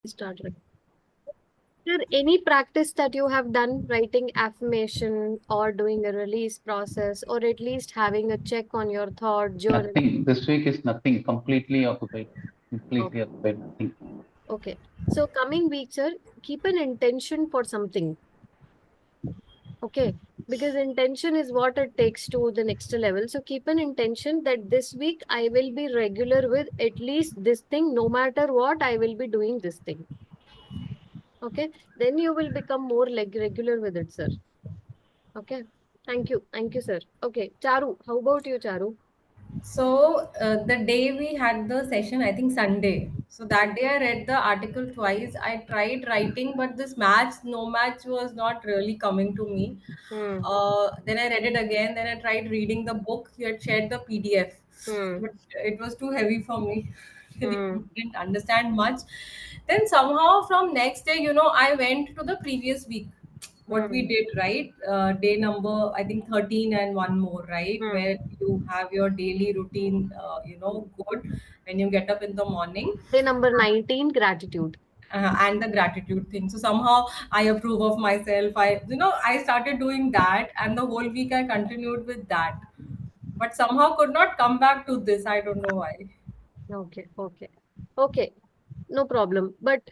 Start. There any practice that you have done writing affirmation or doing a release process or at least having a check on your thought journal? Nothing. This week is nothing. Completely occupied. Oh, Completely occupied. Nothing. okay. So coming week, sir, keep an intention for something. Okay. Because intention is what it takes to the next level. So keep an intention that this week I will be regular with at least this thing, no matter what, I will be doing this thing. Okay. Then you will become more like regular with it, sir. Okay. Thank you. Thank you, sir. Okay. Charu, how about you, Charu? So the day we had the session, I think Sunday. So that day I read the article twice. I tried writing, but this match, no match was not really coming to me. Hmm. Then I read it again. Then I tried reading the book. You had shared the PDF, Hmm. but it was too heavy for me. Really Hmm. didn't understand much. Then somehow from next day, I went to the previous week what we Hmm. did, right? Day number, I think 13 and one more, right? Hmm. Where you have your daily routine, good when you get up in the morning, Day number 19, gratitude. and the gratitude thing. So somehow I approve of myself. I started doing that, and the whole week I continued with that. But somehow could not come back to this. I don't know why. Okay. Okay. Okay. No problem. But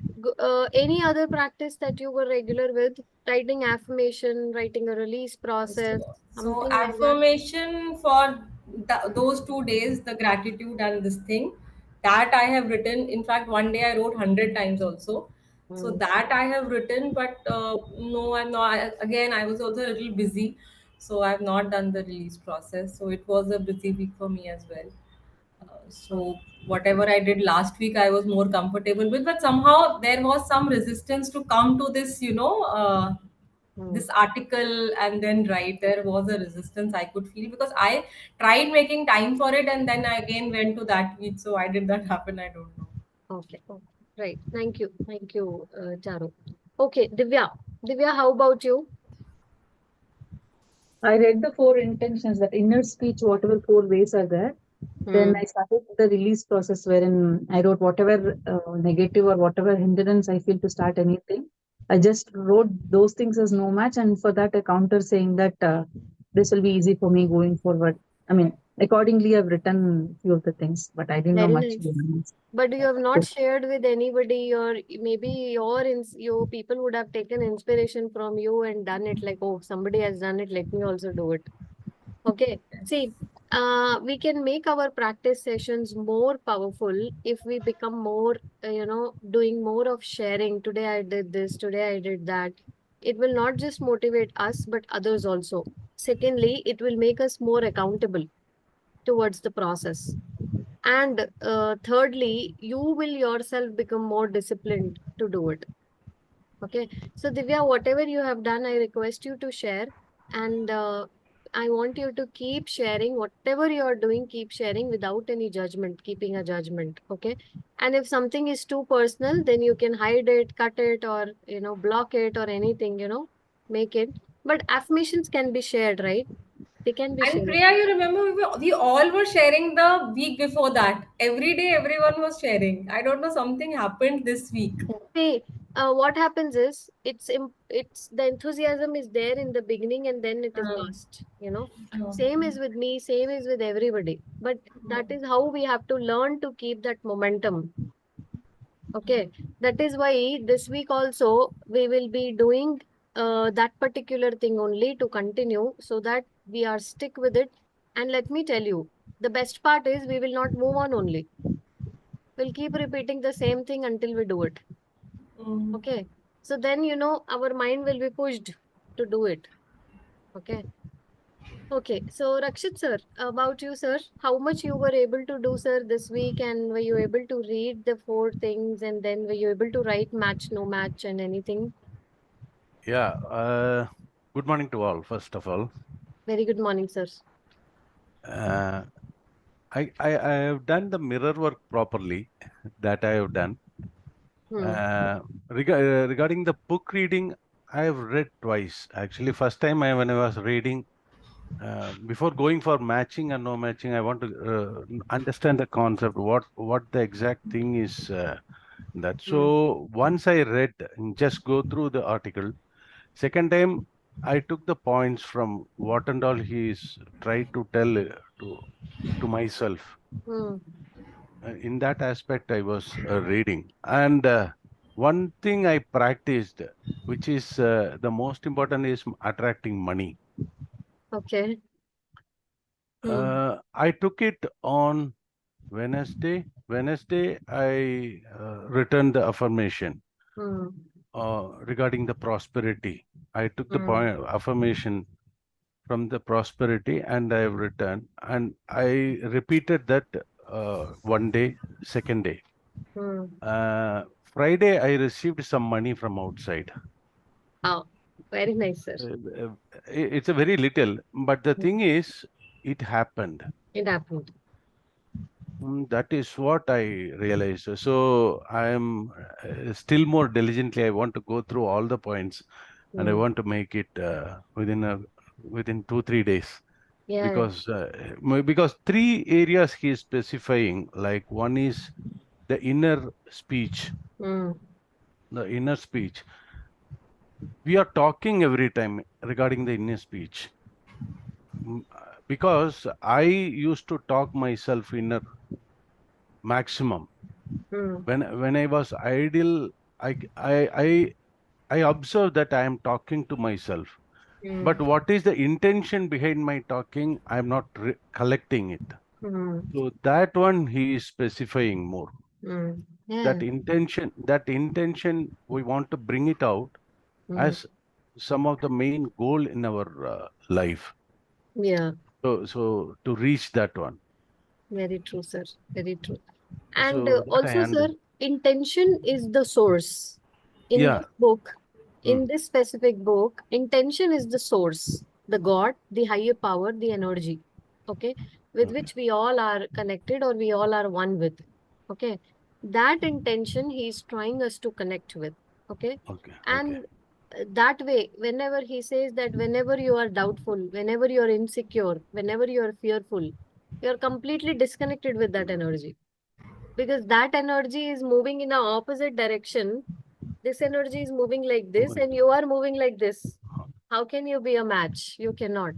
any other practice that you were regular with? Writing affirmation, writing a release process, So something like that? affirmation for those 2 days, the gratitude and this thing, that I have written. In fact, one day I wrote 100 times also. So Hmm. that I have written, but no, I'm not. Again, I was also a little busy, so I have not done the release process. So it was a busy week for me as well. Oh. So whatever I did last week, I was more comfortable with, but somehow there was some resistance to come to this, Hmm. this article and then write. There was a resistance I could feel because I tried making time for it and then I again went to that week. So why did that happen? I don't know. Okay. Okay. Right. Thank you. Thank you, Charu. Okay. Divya. Divya, how about you? I read the four intentions, that inner speech, whatever four ways are there. Then Hmm. I started the release process wherein I wrote whatever negative or whatever hindrance I feel to start anything. I just wrote those things as no match, and for that, a counter saying that this will be easy for me going forward. I mean, accordingly, I've written few of the things, but I didn't know Very much. nice. But you have not shared with anybody, or maybe your people would have taken inspiration from you and done it like, oh, somebody has done it, let me also do it. Okay. See, we can make our practice sessions more powerful if we become more, doing more of sharing. Today I did this, today I did that. It will not just motivate us, but others also. Secondly, it will make us more accountable towards the process. And thirdly, you will yourself become more disciplined to do it. Okay. So, Divya, whatever you have done, I request you to share. And I want you to keep sharing whatever you are doing, keep sharing without any judgment, keeping a judgment. Okay. And if something is too personal, then you can hide it, cut it, or, block it or anything, make it. But affirmations can be shared, right? They can be And shared. Priya, you remember we all were sharing the week before that. Every day, everyone was sharing. I don't know, something happened this week. See, what happens is it's the enthusiasm is there in the beginning and then it is Um, lost. uh, Same is with me, same is with everybody. But that is how we have to learn to keep that momentum. Okay. That is why this week also we will be doing that particular thing only to continue so that we are stick with it. And let me tell you, the best part is we will not move on only. We'll keep repeating the same thing until we do it. mm. Okay. So then, our mind will be pushed to do it. Okay. Okay. So, Rakshit sir, about you, sir, how much you were able to do, sir, this week, and were you able to read the four things, and then were you able to write match, no match, and anything? Yeah. Good morning to all, first of all. Very good morning, sir. Uh, I have done the mirror work properly, that I have done. Hmm. Regarding the book reading, I have read twice. Actually, first time when I was reading, before going for matching and no matching, I want to understand the concept, what the exact thing is that. So once I read, just go through the article. Second time, I took the points from what and all he's tried to tell to myself. Hmm. In that aspect, I was reading. And one thing I practiced, which is the most important, is attracting money. Okay. Hmm. I took it on Wednesday. Wednesday, I returned the affirmation Hmm. regarding the prosperity. I took the Hmm. point affirmation from the prosperity and I have returned. And I repeated that one day, second day. Hmm. Friday, I received some money from outside. Oh, very nice, sir. It's a very little, but the Hmm. thing is, it happened. It happened. That is what I realized. So I am still more diligently. I want to go through all the points, and I Hmm. want to make it within 2-3 days. Yeah. Because three areas he is specifying. Like one is the inner speech. Hmm. The inner speech. We are talking every time regarding the inner speech. Because I used to talk myself inner maximum. Hmm. When I was idle, I I I I observe that I am talking to myself. Hmm. But what is the intention behind my talking? I am not collecting it. Hmm. So that one he is specifying more. Hmm. Yeah. That intention, we want to bring it out Hmm. as some of the main goal in our life. Yeah. So to reach that one. Very true, sir. Very true. And So that I also, sir, handle. intention is the source. In Yeah. this book, Mm, in this specific book, intention is the source, the God, the higher power, the energy, okay, with okay. which we all are connected or we all are one with. Okay. That intention he is trying us to connect with. Okay. Okay. Okay. And that way, whenever he says that whenever you are doubtful, whenever you are insecure, whenever you are fearful, you are completely disconnected with that energy because that energy is moving in a opposite direction. This energy is moving like this Woman, and you are moving like this. How can you be a match? You cannot,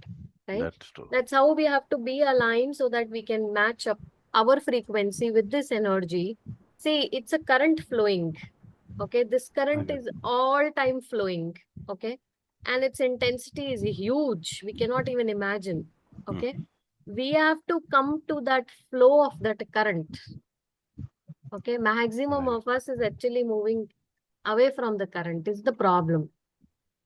right? that's true. That's how we have to be aligned so that we can match up our frequency with this energy. See, it's a current flowing. Okay, this current Okay. is all time flowing. Okay, and its intensity is huge. We cannot even imagine. Okay, Mhm. we have to come to that flow of that current. Okay, maximum Right. of us is actually moving away from the current is the problem.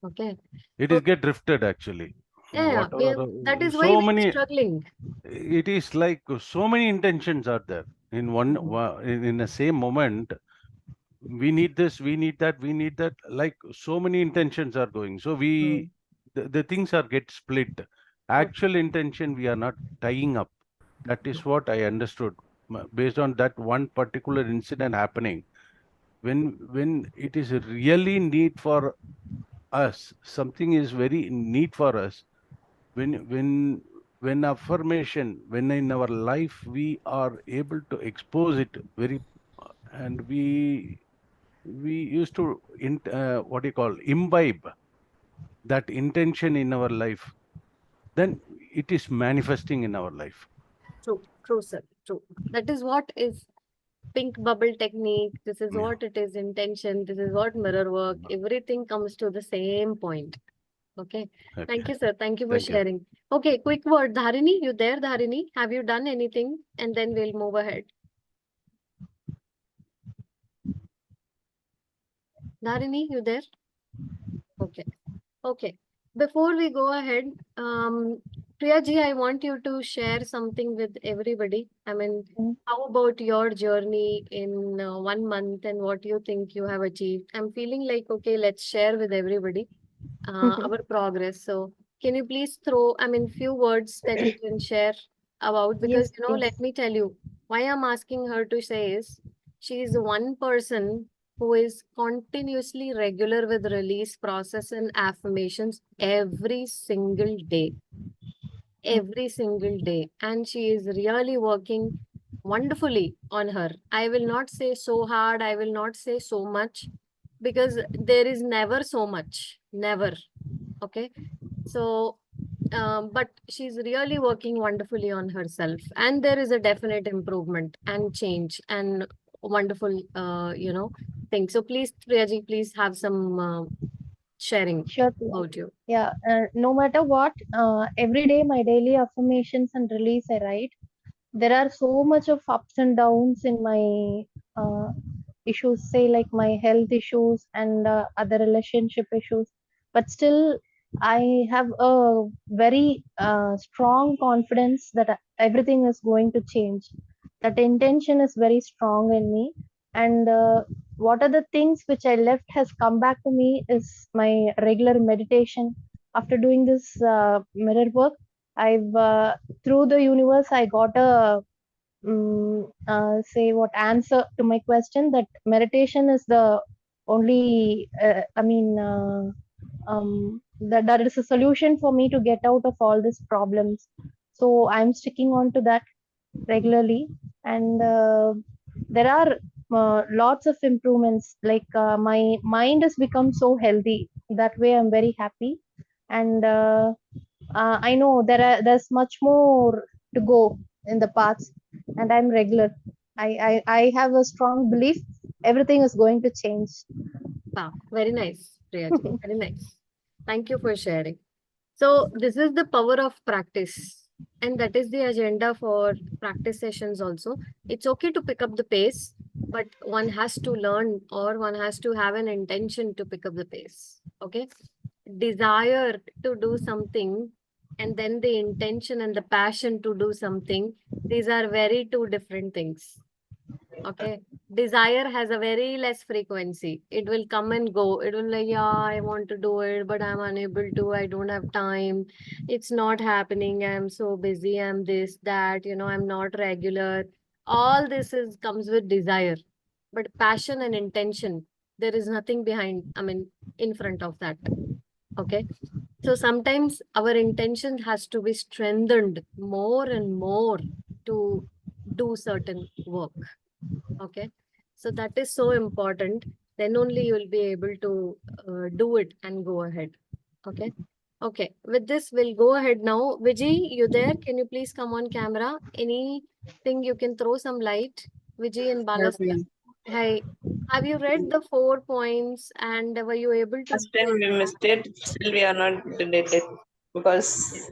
Okay. It So is get drifted actually. yeah, yeah, What are that is why so we are many? struggling. It is like so many intentions are there in Mm, in the same moment. We need this, we need that, we need that. Like so many intentions are going. So mm, the things are get split. okay. Actual intention we are not tying up. That is what I understood based on that one particular incident happening. When it is really need for us, something is very need for us. When affirmation, when in our life we are able to expose it very, and we used to what do you call imbibe that intention in our life, then it is manifesting in our life. True, true, sir. True. That is what is pink bubble technique. This is Yeah. what it is intention. This is what mirror work. Everything comes to the same point. Okay. Okay. Thank you, sir. Thank you for Thank you. sharing. Okay, quick word. Dharini, you there, Dharini? Have you done anything? And then we'll move ahead. Dharini, you there? Okay. Okay. Before we go ahead, Priya ji, I want you to share something with everybody. I mean, Mm. how about your journey in 1 month and what you think you have achieved? I'm feeling like, okay, let's share with everybody our progress. So, can you please throw, I mean, few words that you can share about? Because, Yes, let yes. me tell you, why I'm asking her to say is she is one person who is continuously regular with release process and affirmations Mm. every single day, and she is really working wonderfully on her. I will not say so hard, I will not say so much, because there is never so much, never. Okay. So, but she's really working wonderfully on herself, and there is a definite improvement and change and wonderful, thing. So please, Priyaji, please have some sharing Sure, Priya. about you. Yeah, no matter what, every day my daily affirmations and release I write. There are so much of ups and downs in my issues, say like my health issues and other relationship issues, but still I have a very strong confidence that everything is going to change. That intention is very strong in me, and what are the things which I left has come back to me is my regular meditation. After doing this mirror work, I've through the universe I got a say what answer to my question, that meditation is the only that is a solution for me to get out of all these problems. So I'm sticking on to that regularly, and there are lots of improvements, like my mind has become so healthy. That way I'm very happy, and I know there's much more to go in the paths, and I'm regular. I have a strong belief everything is going to change. Wow, very nice, Priyaji. Very nice. Thank you for sharing. So this is the power of practice, and that is the agenda for practice sessions also. It's okay to pick up the pace, but one has to learn, or one has to have an intention to pick up the pace. Okay. Desire to do something, and then the intention and the passion to do something, these are very two different things. Okay. Desire has a very less frequency. It will come and go. It will like, yeah, I want to do it, but I'm unable to. I don't have time. It's not happening. I'm so busy. I'm this, that, I'm not regular. All this is comes with desire. But passion and intention, there is nothing behind, in front of that. Okay. So sometimes our intention has to be strengthened more and more to do certain work. Okay. So that is so important. Then only you will be able to do it and go ahead. Okay. Okay. With this, we'll go ahead now. Vijay, you there? Can you please come on camera? Anything you can throw some light? Vijay and Balas. Hi. Have you read the 4 points and were you able to Last time we missed it, still we are not did it because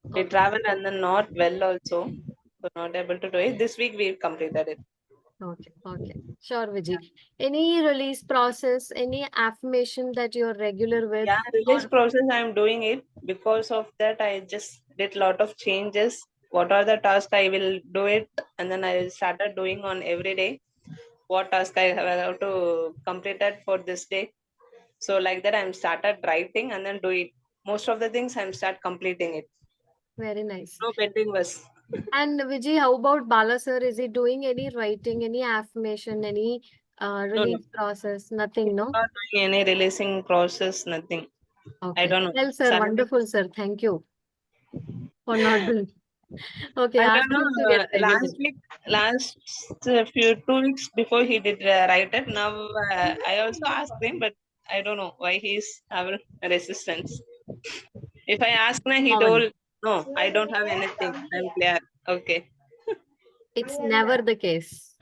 we Okay. travel and then not well also. So not able to do it. This week we completed it. Okay. Okay. Sure, Vijay. Any release process, any affirmation that you're regular with? Yeah, release Or process I'm doing it. Because of that I just did lot of changes. What are the tasks I will do it, and then I started doing on every day. What task I have to complete that for this day. So like that I'm started writing and then do it. Most of the things I'm start completing it. very nice. No pending was. And Vijay, how about Bala sir? Is he doing any writing, any affirmation, any No, no. release process? He's Nothing, no? not doing any releasing process, nothing. I Okay. don't know. Well, sir, Something, wonderful, sir. Thank you for not doing. Okay, I ask don't him to know. get regular. Last week, last few 2 weeks before he did write it. Now I also asked him, but I don't know why he's having resistance. If I ask him, he Common. told, no, I don't have anything. I'm clear. Okay. It's never the case.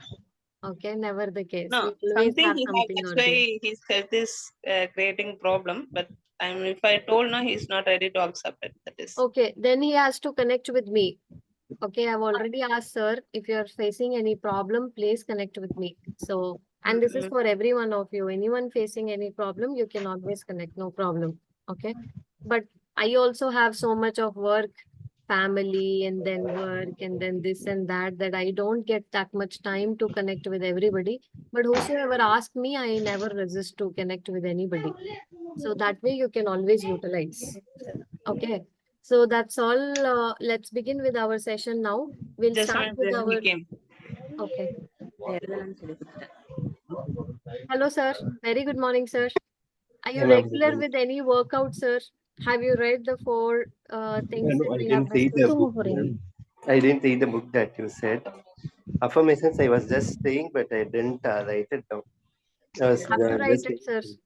Okay, never the case. No, We always something have he have. something That's or the other. why his health is creating problem. But if I told no, he's not ready to accept it. That is. Okay, then he has to connect with me. Okay, I've already asked sir, if you're facing any problem, please connect with me. So, and this is Mm-mm. for every one of you. Anyone facing any problem, you can always connect, no problem. Okay. But I also have so much of work, family, and then work, and then this and that, that I don't get that much time to connect with everybody. But whosoever ask me, I never resist to connect with anybody. So that way you can always utilize. Okay. So that's all. Let's begin with our session now. We'll Just a start with minute, he our. came. Okay. Hello, sir. Very good morning, sir. Are you Yeah, ma'am. Good regular morning. with any workout, sir? Have you read the 4 things No, that I we have didn't read the discussed? book. I didn't read the book that you said. Affirmations I was just saying, but I didn't write it down. I was You have to write just it, sir. saying.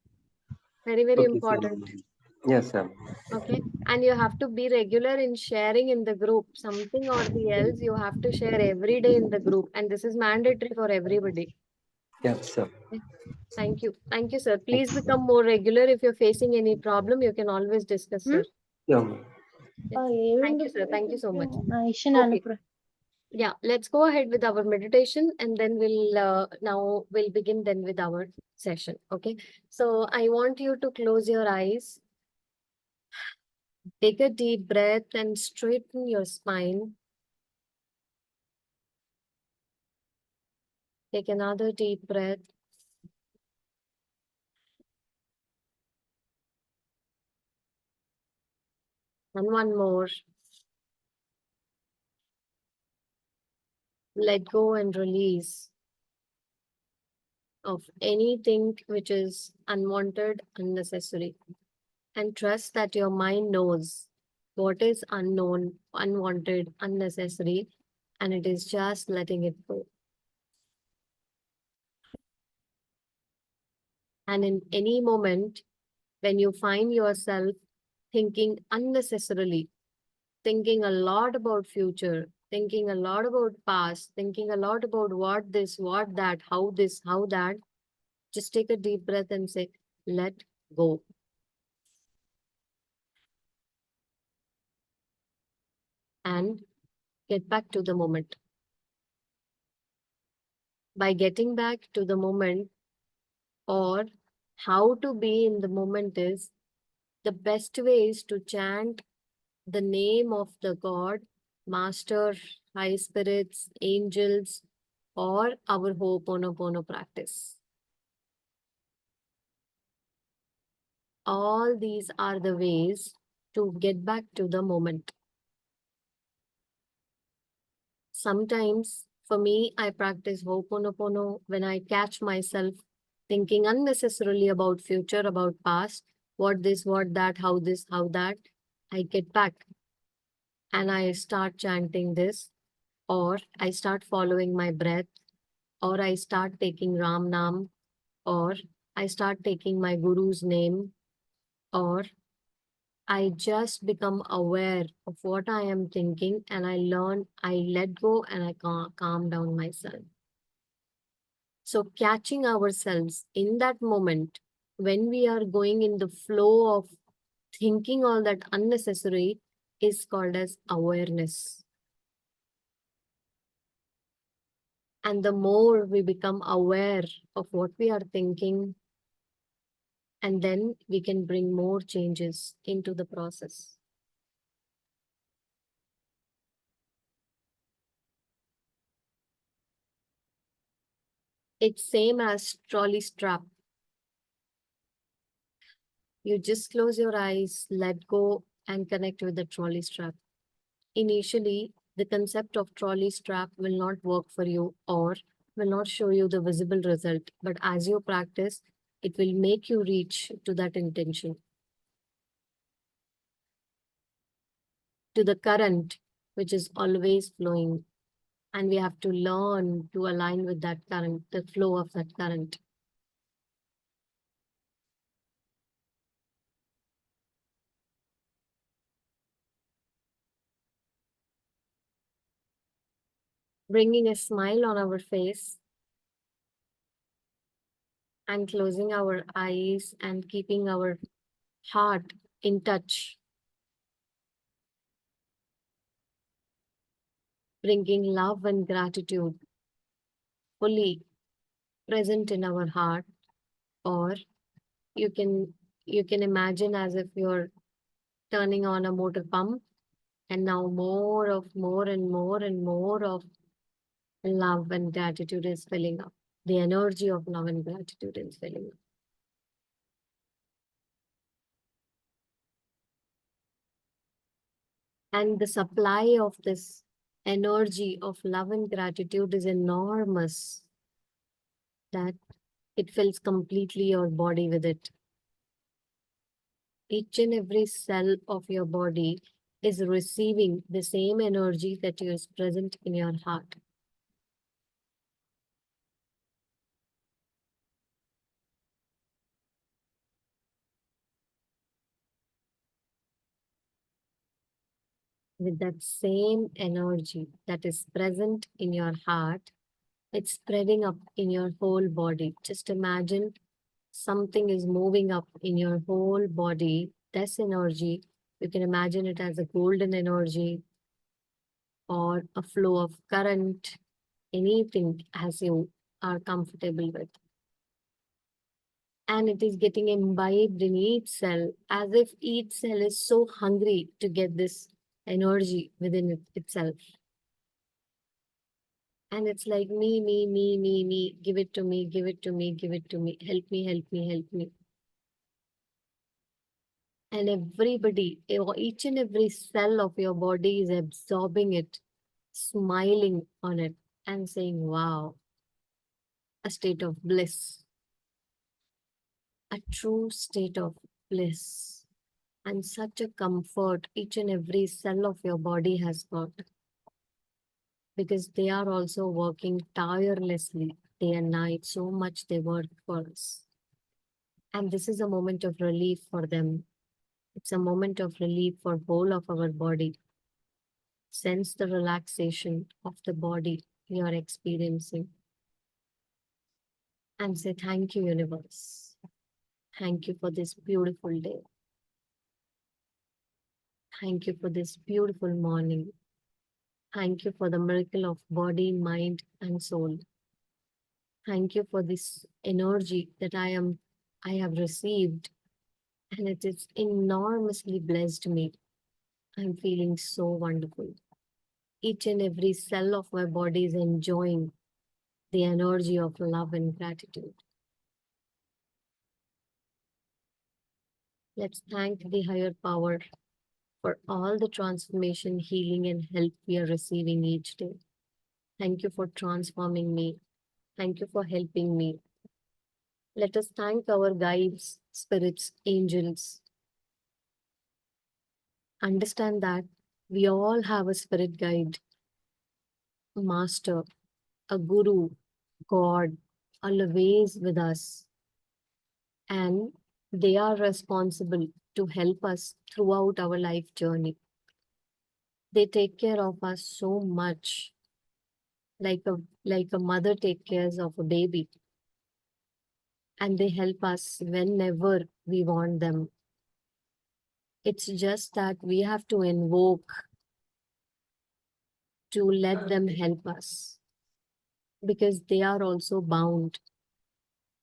Very, very Okay, sir. important. Yes, sir. Okay. And you have to be regular in sharing in the group. Something or the else you have to share every day in the group. And this is mandatory for everybody. Yes, sir. Okay. Thank you. Thank you, sir. Please become more regular. If you're facing any problem, you can always discuss, sir. Yeah, ma'am. Thank you, sir. Thank you so much. ఇషనాను Okay. Yeah, let's go ahead with our meditation and then we'll begin then with our session. Okay. So I want you to close your eyes. Take a deep breath and straighten your spine. Take another deep breath. And one more. Let go and release of anything which is unwanted, unnecessary. And trust that your mind knows what is unknown, unwanted, unnecessary, and it is just letting it go. And in any moment, when you find yourself thinking unnecessarily, thinking a lot about future, thinking a lot about past, thinking a lot about what this, what that, how this, how that, just take a deep breath and say, let go. And get back to the moment. By getting back to the moment, or how to be in the moment, is the best way is to chant the name of the God, Master, High Spirits, Angels, or our Ho'oponopono practice. All these are the ways to get back to the moment. Sometimes, for me, I practice Ho'oponopono when I catch myself thinking unnecessarily about future, about past, what this, what that, how this, how that. I get back and I start chanting this, or I start following my breath, or I start taking Ram Nam, or I start taking my Guru's name, or I just become aware of what I am thinking and I learn, I let go and I calm down myself. So catching ourselves in that moment when we are going in the flow of thinking all that unnecessary is called as awareness. And the more we become aware of what we are thinking, and then we can bring more changes into the process. It's same as trolley strap. You just close your eyes, let go, and connect with the trolley strap. Initially, the concept of trolley strap will not work for you or will not show you the visible result. But as you practice, it will make you reach to that intention, to the current, which is always flowing. And we have to learn to align with that current, the flow of that current. Bringing a smile on our face and closing our eyes and keeping our heart in touch. Bringing love and gratitude fully present in our heart, or you can imagine as if you're turning on a motor pump and now more and more of love and gratitude is filling up. The energy of love and gratitude is filling up. And the supply of this energy of love and gratitude is enormous, that it fills completely your body with it. Each and every cell of your body is receiving the same energy that is present in your heart. with that same energy that is present in your heart, it's spreading up in your whole body. Just imagine something is moving up in your whole body. This energy, you can imagine it as a golden energy or a flow of current, anything as you are comfortable with. And it is getting imbibed in each cell as if each cell is so hungry to get this energy within itself. And it's like me, give it to me, give it to me, give it to me, help me, help me, help me. And everybody, each and every cell of your body is absorbing it, smiling on it, and saying, wow, a state of bliss, a true state of bliss. And such a comfort each and every cell of your body has got, because they are also working tirelessly day and night. So much they work for us. And this is a moment of relief for them. It's a moment of relief for whole of our body. Sense the relaxation of the body you are experiencing. And say, thank you, universe. Thank you for this beautiful day. Thank you for this beautiful morning. Thank you for the miracle of body, mind, and soul. Thank you for this energy that I have received, and it is enormously blessed me. I'm feeling so wonderful. Each and every cell of my body is enjoying the energy of love and gratitude. Let's thank the higher power for all the transformation, healing, and help we are receiving each day. Thank you for transforming me. Thank you for helping me. Let us thank our guides, spirits, angels. Understand that we all have a spirit guide, a master, a guru, God, always with us. And they are responsible to help us throughout our life journey. They take care of us so much, like a mother take care of a baby, and they help us whenever we want them. It's just that we have to invoke to let them help us, because they are also bound.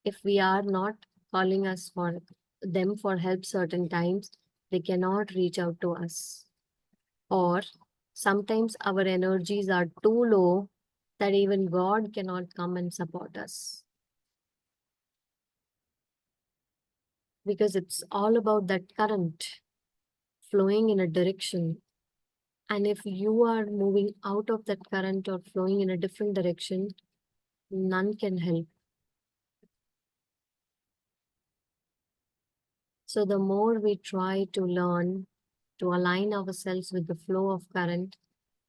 If we are not calling us for them for help certain times, they cannot reach out to us. Or sometimes our energies are too low that even God cannot come and support us. Because it's all about that current flowing in a direction. And if you are moving out of that current or flowing in a different direction, none can help. So the more we try to learn to align ourselves with the flow of current,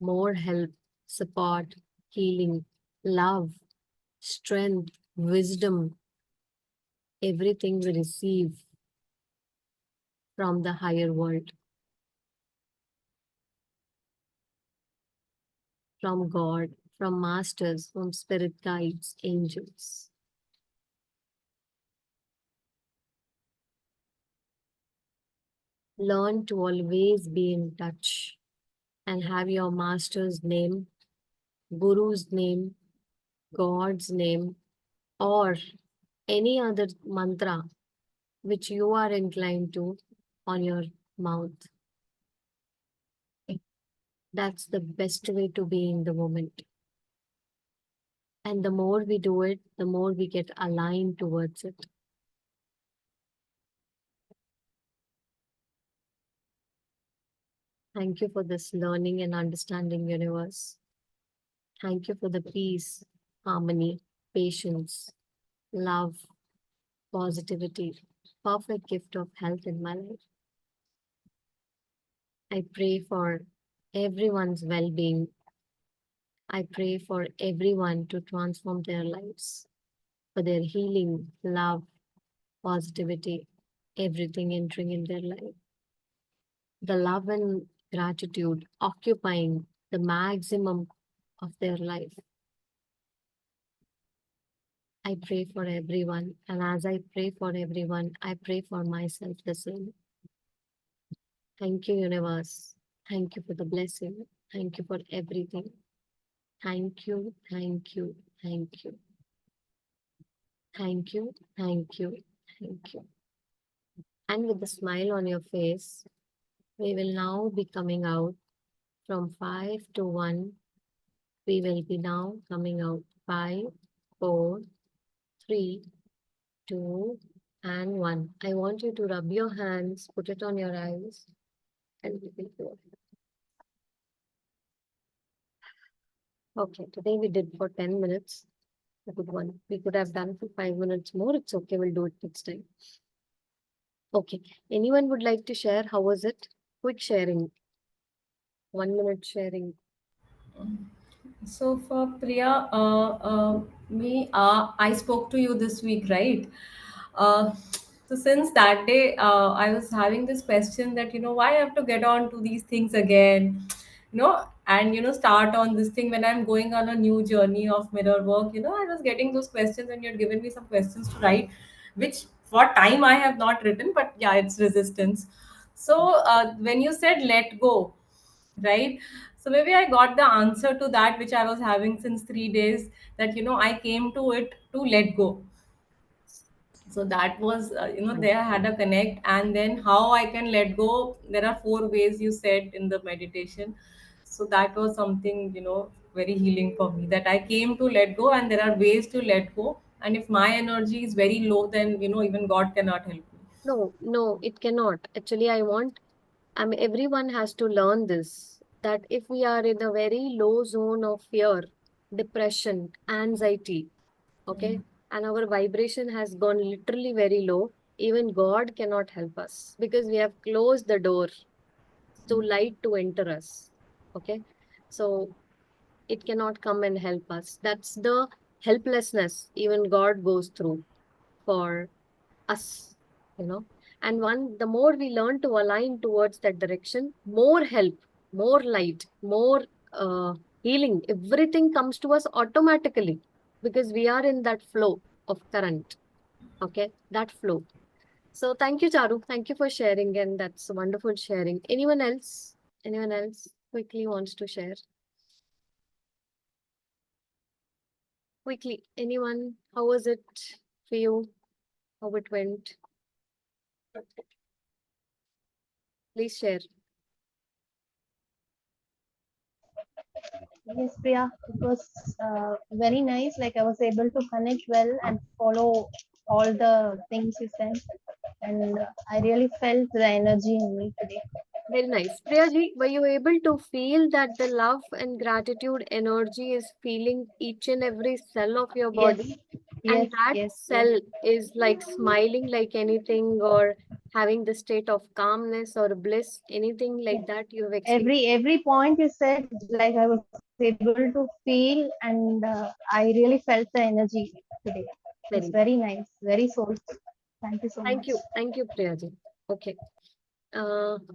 more help, support, healing, love, strength, wisdom, everything we receive from the higher world, from God, from masters, from spirit guides, angels. Learn to always be in touch and have your master's name, guru's name, God's name, or any other mantra which you are inclined to on your mouth. That's the best way to be in the moment. And the more we do it, the more we get aligned towards it. Thank you for this learning and understanding universe. Thank you for the peace, harmony, patience, love, positivity, perfect gift of health in my life. I pray for everyone's well-being. I pray for everyone to transform their lives, for their healing, love, positivity, everything entering in their life. The love and gratitude occupying the maximum of their life. I pray for everyone, and as I pray for everyone, I pray for myself the same. Thank you, universe. Thank you for the blessing. Thank you for everything. Thank you, thank you, thank you. Thank you, thank you, thank you. And with a smile on your face, we will now be coming out from 5 to 1. We will be now coming out 5, 4, 3, 2, and 1. I want you to rub your hands, put it on your eyes, and we will go. Okay, today we did for 10 minutes. A good one. We could have done for 5 minutes more. It's okay. We'll do it next time. Okay. Anyone would like to share? How was it? Quick sharing. 1 minute sharing. So for Priya, I spoke to you this week, right? Uh, so since that day, I was having this question that, why I have to get on to these things again, and, start on this thing when I'm going on a new journey of mirror work. I was getting those questions and you had given me some questions to write, which for time I have not written, but yeah, it's resistance. So when you said let go, right? So maybe I got the answer to that, which I was having since 3 days, that I came to it to let go. So that was there I had a connect. And then how I can let go, there are 4 ways you said in the meditation. So that was something very healing for me, that I came to let go and there are ways to let go. And if my energy is very low, then even God cannot help me. No, it cannot. Actually, everyone has to learn this, that if we are in a very low zone of fear, depression, anxiety, okay, and our vibration has gone literally very low, even God cannot help us because we have closed the door to light to enter us. Okay, so it cannot come and help us. That's the helplessness even God goes through for us, you know. And the more we learn to align towards that direction, more help, more light, more healing, everything comes to us automatically because we are in that flow of current. Okay, that flow. So thank you, Charu. Thank you for sharing, and that's wonderful sharing. Anyone else? Anyone else quickly wants to share? Quickly, anyone? How was it for you? How it went? Please share. Yes, Priya, it was very nice. Like I was able to connect well and follow all the things you said, and I really felt the energy in me today. Very nice. Priyaji, were you able to feel that the love and gratitude energy is feeling each and every cell of your Yes, body? yes, And that yes, yes. cell is like smiling like anything or having the state of calmness or bliss, anything like Yes. that you've experienced? Every point you said, like I was able to feel, and I really felt the energy today. It's Very. very nice, very soulful. Thank you so Thank much. you. Thank you, Priyaji. Okay.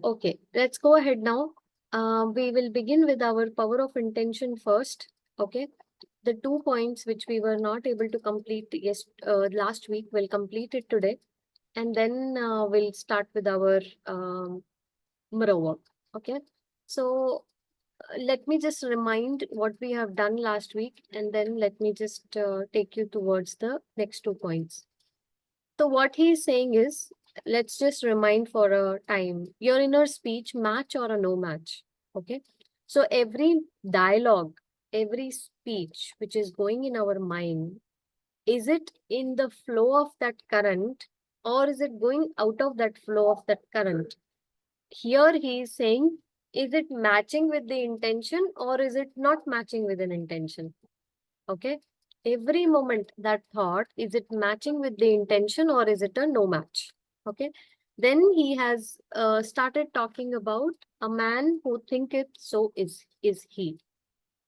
Okay, let's go ahead now. We will begin with our power of intention first. Okay. The 2 points which we were not able to complete last week, we'll complete it today. And then we'll start with our mirror work. Okay. So let me just remind what we have done last week, and then let me just take you towards the next 2 points. So what he is saying is, let's just remind for a time, your inner speech, match or a no match. Okay. So every dialogue, every speech which is going in our mind, is it in the flow of that current or is it going out of that flow of that current? Here he is saying, is it matching with the intention or is it not matching with an intention? Okay. Every moment that thought, is it matching with the intention or is it a no match? Okay. Then he has started talking about a man who thinketh so is he.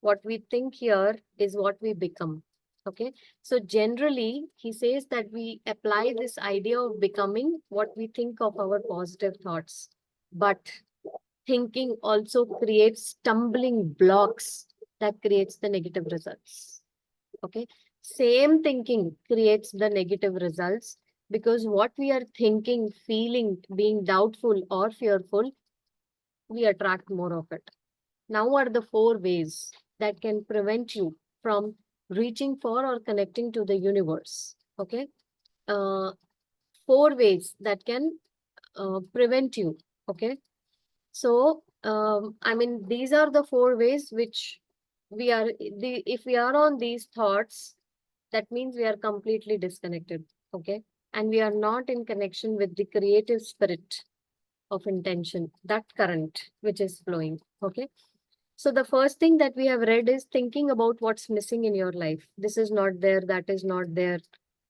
What we think here is what we become. Okay. So generally, he says that we apply this idea of becoming what we think of our positive thoughts. But thinking also creates stumbling blocks that creates the negative results. Okay. Same thinking creates the negative results because what we are thinking, feeling, being doubtful or fearful, we attract more of it. Now are the 4 ways that can prevent you from reaching for or connecting to the universe. Okay. Uh, 4 ways that can prevent you. Okay. So, I mean, these are the 4 ways which if we are on these thoughts, that means we are completely disconnected. Okay. And we are not in connection with the creative spirit of intention, that current which is flowing. Okay. So the first thing that we have read is thinking about what's missing in your life. This is not there, that is not there.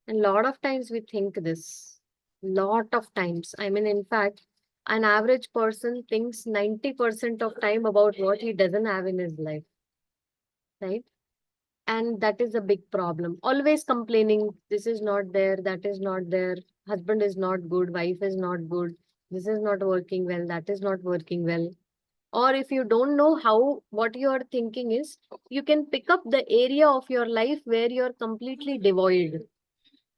And lot of times we think this. Lot of times. I mean, in fact, an average person thinks 90% of time about what he doesn't have in his life. Right? And that is a big problem. Always complaining, this is not there, that is not there, husband is not good, wife is not good, this is not working well, that is not working well. Or if you don't know how what you are thinking is, you can pick up the area of your life where you're completely devoid.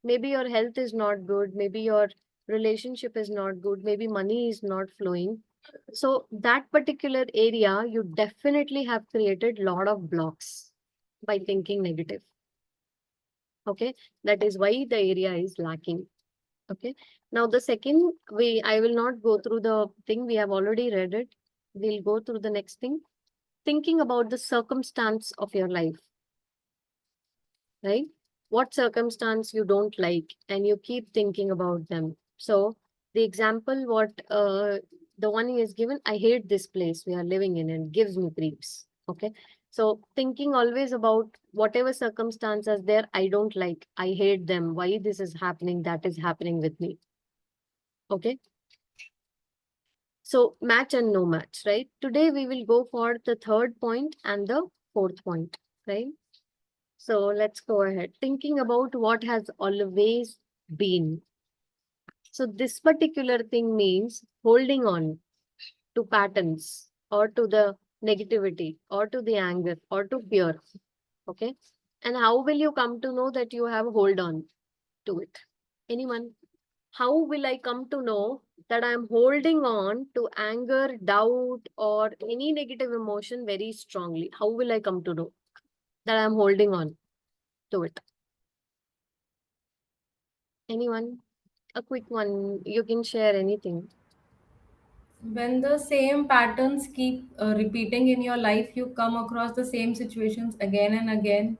Maybe your health is not good, maybe your relationship is not good, maybe money is not flowing. So that particular area, you definitely have created lot of blocks by thinking negative. Okay, that is why the area is lacking. Okay, now the second way, I will not go through the thing, we have already read it. We'll go through the next thing. Thinking about the circumstance of your life, right? What circumstance you don't like and you keep thinking about them. So the example what the one he is given, I hate this place we are living in and gives me creeps. Okay. So thinking always about whatever circumstances there, I don't like, I hate them, why this is happening, that is happening with me. Okay. So match and no match, right? Today we will go for the third point and the fourth point, right? So let's go ahead. Thinking about what has always been. So this particular thing means holding on to patterns or to the negativity or to the anger or to fear. Okay. And how will you come to know that you have hold on to it? Anyone? How will I come to know that I'm holding on to anger, doubt, or any negative emotion very strongly? How will I come to know that I'm holding on to it? Anyone? A quick one. You can share anything. When the same patterns keep repeating in your life, you come across the same situations again and again.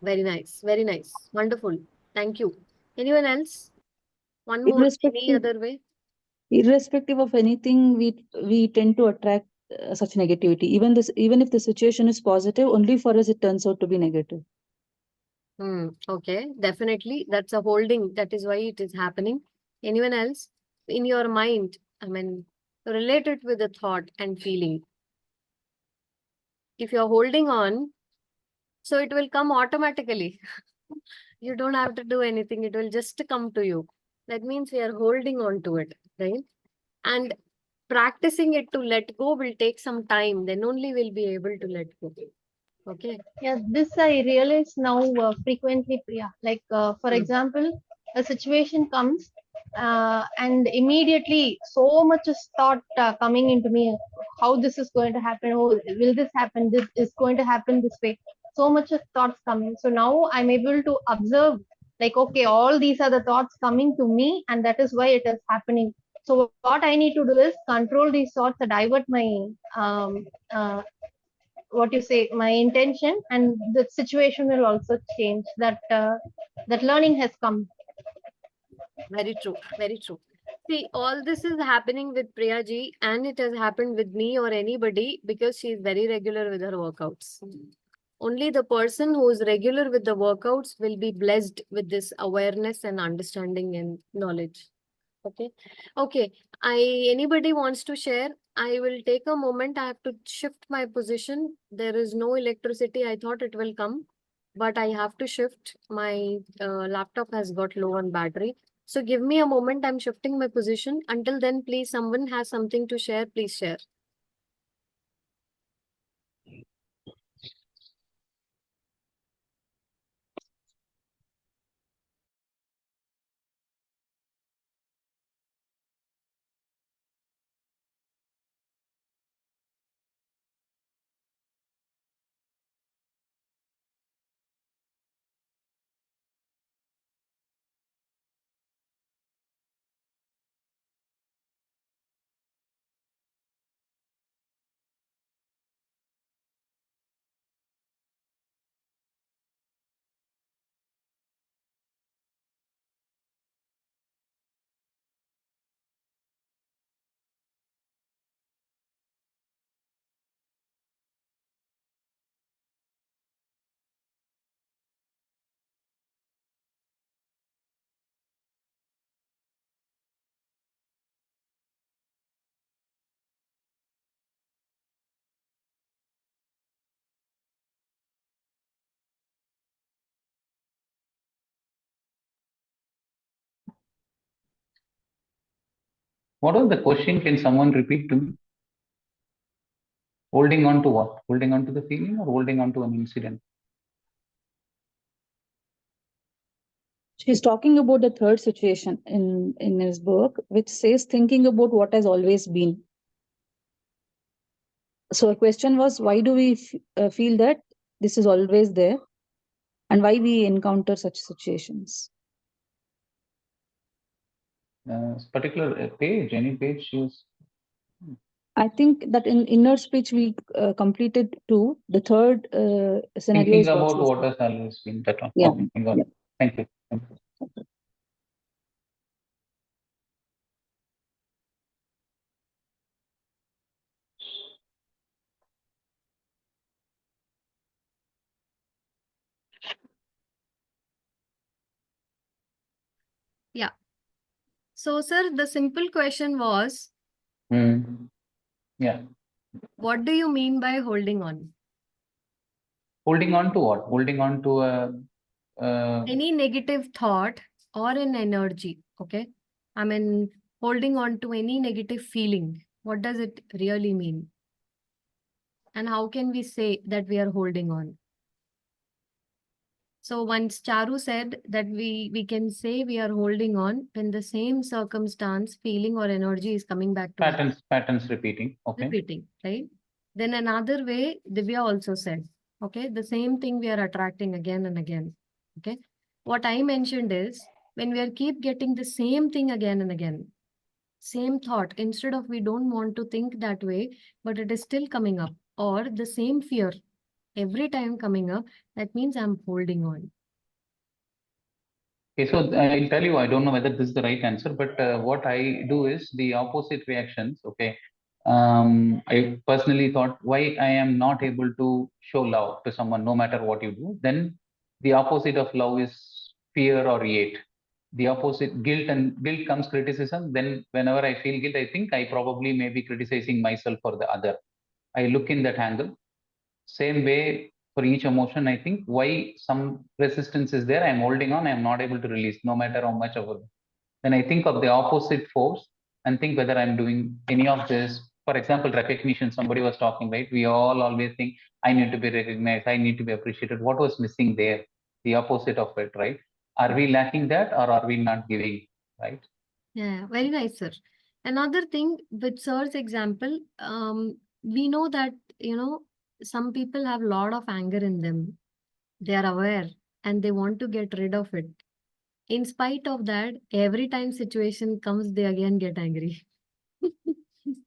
Very nice. Very nice. Wonderful. Thank you. Anyone else? One more. Any Irrespective, other way? irrespective of anything, we tend to attract such negativity. Even if the situation is positive, only for us it turns out to be negative. Okay. Definitely. That's a holding. That is why it is happening. Anyone else? In your mind, I mean, relate it with a thought and feeling. If you're holding on, so it will come automatically. You don't have to do anything. It will just come to you. That means we are holding on to it, right? And practicing it to let go will take some time. Then only we'll be able to let go. Okay. Yeah, this I realize now frequently, Priya. Like, for Hmm. example, a situation comes and immediately so much is thought coming into me how this is going to happen. Oh, will this happen? This is going to happen this way. So much of thoughts coming. So now I'm able to observe, like, okay, all these are the thoughts coming to me, and that is why it is happening. So what I need to do is control these thoughts and divert my uh, what you say my intention, and the situation will also change. That learning has come. Very true. Very true. See, all this is happening with Priya ji, and it has happened with me or anybody because she is very regular with her workouts. Only the person who is regular with the workouts will be blessed with this awareness and understanding and knowledge. Okay. Okay. Anybody wants to share? I will take a moment. I have to shift my position. There is no electricity. I thought it will come, but I have to shift. My laptop has got low on battery. So give me a moment. I'm shifting my position. Until then, please, someone has something to share, please share. What was the question? Can someone repeat to me? Holding on to what? Holding on to the feeling or holding on to an incident? She's talking about the third situation in his book, which says thinking about what has always been. So her question was, why do we feel that this is always there, and why we encounter such situations? Particular page, any page she was. I think that in inner speech we completed two. The third scenario Thinking is what about she's what has always been that one. yeah. Okay, I got Yeah. it. Thank you. Thank you. Yeah. So, sir, the simple question was, Yeah. what do you mean by holding on? Holding on to what? Holding on to a. Any negative thought or an energy, okay? I mean, holding on to any negative feeling. What does it really mean? And how can we say that we are holding on? So once Charu said that we can say we are holding on when the same circumstance, feeling or energy is coming back to us. Patterns repeating. Okay. Repeating, right? Then another way, Divya also said, okay, the same thing we are attracting again and again. Okay. What I mentioned is when we are keep getting the same thing again and again, same thought, instead of we don't want to think that way, but it is still coming up, or the same fear every time coming up, that means I'm holding on. Okay, so I'll tell you, I don't know whether this is the right answer, but what I do is the opposite reactions. Okay. I personally thought why I am not able to show love to someone no matter what you do. Then the opposite of love is fear or hate. The opposite, guilt, and guilt comes criticism. Then whenever I feel guilt, I think I probably may be criticizing myself for the other. I look in that angle. Same way for each emotion, I think why some resistance is there, I'm holding on, I'm not able to release, no matter how much of it. Then I think of the opposite force and think whether I'm doing any of this. For example, recognition, somebody was talking, right? We all always think, I need to be recognized, I need to be appreciated. What was missing there? The opposite of it, right? Are we lacking that or are we not giving, right? Yeah, very nice, sir. Another thing with sir's example, we know that, some people have a lot of anger in them. They are aware and they want to get rid of it. In spite of that, every time situation comes, they again get angry.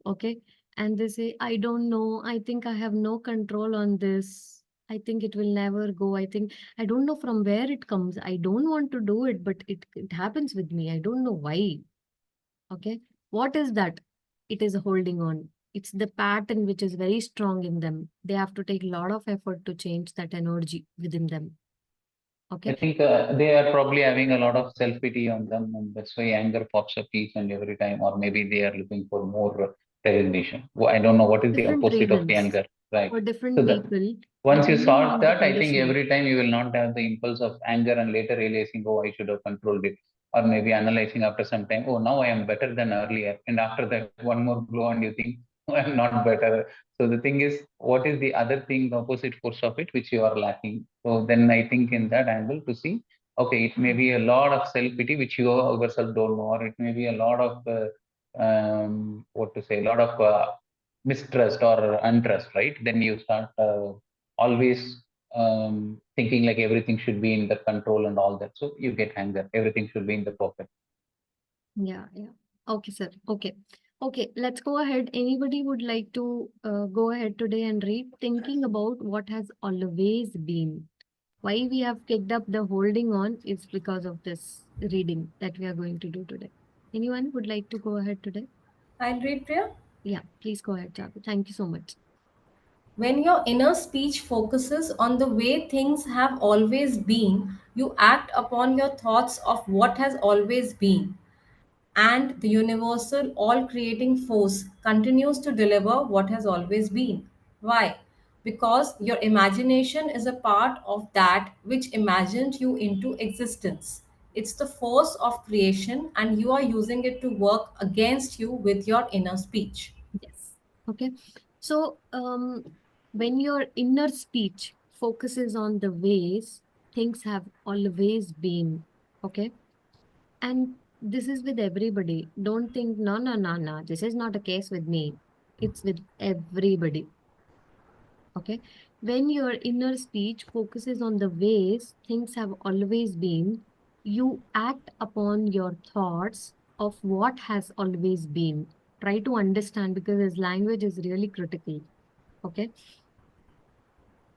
Okay. And they say, I don't know. I think I have no control on this. I think it will never go. I don't know from where it comes. I don't want to do it, but it happens with me. I don't know why. Okay. What is that? It is holding on. It's the pattern which is very strong in them. They have to take a lot of effort to change that energy within them. I Okay. think they are probably having a lot of self pity on them, and that's why anger pops up each and every time. Or maybe they are looking for more recognition. I don't know what is the Different opposite of the reasons anger, right? for So different that people, once you depending solve on the that, I think condition. every time you will not have the impulse of anger and later realizing, oh, I should have controlled it. or maybe analyzing after some time, oh, now I am better than earlier. And after that, one more blow, and you think, oh, I'm not better. So the thing is, what is the other thing, the opposite force of it, which you are lacking? So then I think in that angle to see, okay, it may be a lot of self-pity, which you yourself don't know, or it may be a lot of, what to say, a lot of mistrust or untrust, right? Then you start always thinking like everything should be in the control and all that. So you get anger. Everything should be in the perfect. Yeah, yeah. Okay, sir. Okay. Okay, let's go ahead. Anybody would like to go ahead today and read thinking about what has always been? Why we have kicked up the holding on is because of this reading that we are going to do today. Anyone would like to go ahead today? I'll read, Priya. Yeah, please go ahead, Chavi. Thank you so much. When your inner speech focuses on the way things have always been, you act upon your thoughts of what has always been. And the universal, all creating force continues to deliver what has always been. Why? Because your imagination is a part of that which imagined you into existence. It's the force of creation, and you are using it to work against you with your inner speech. Yes. Okay. So, when your inner speech focuses on the ways things have always been, okay, and this is with everybody. Don't think, no, no, no, no, this is not a case with me. It's with everybody. Okay. When your inner speech focuses on the ways things have always been, you act upon your thoughts of what has always been. Try to understand because his language is really critical. Okay.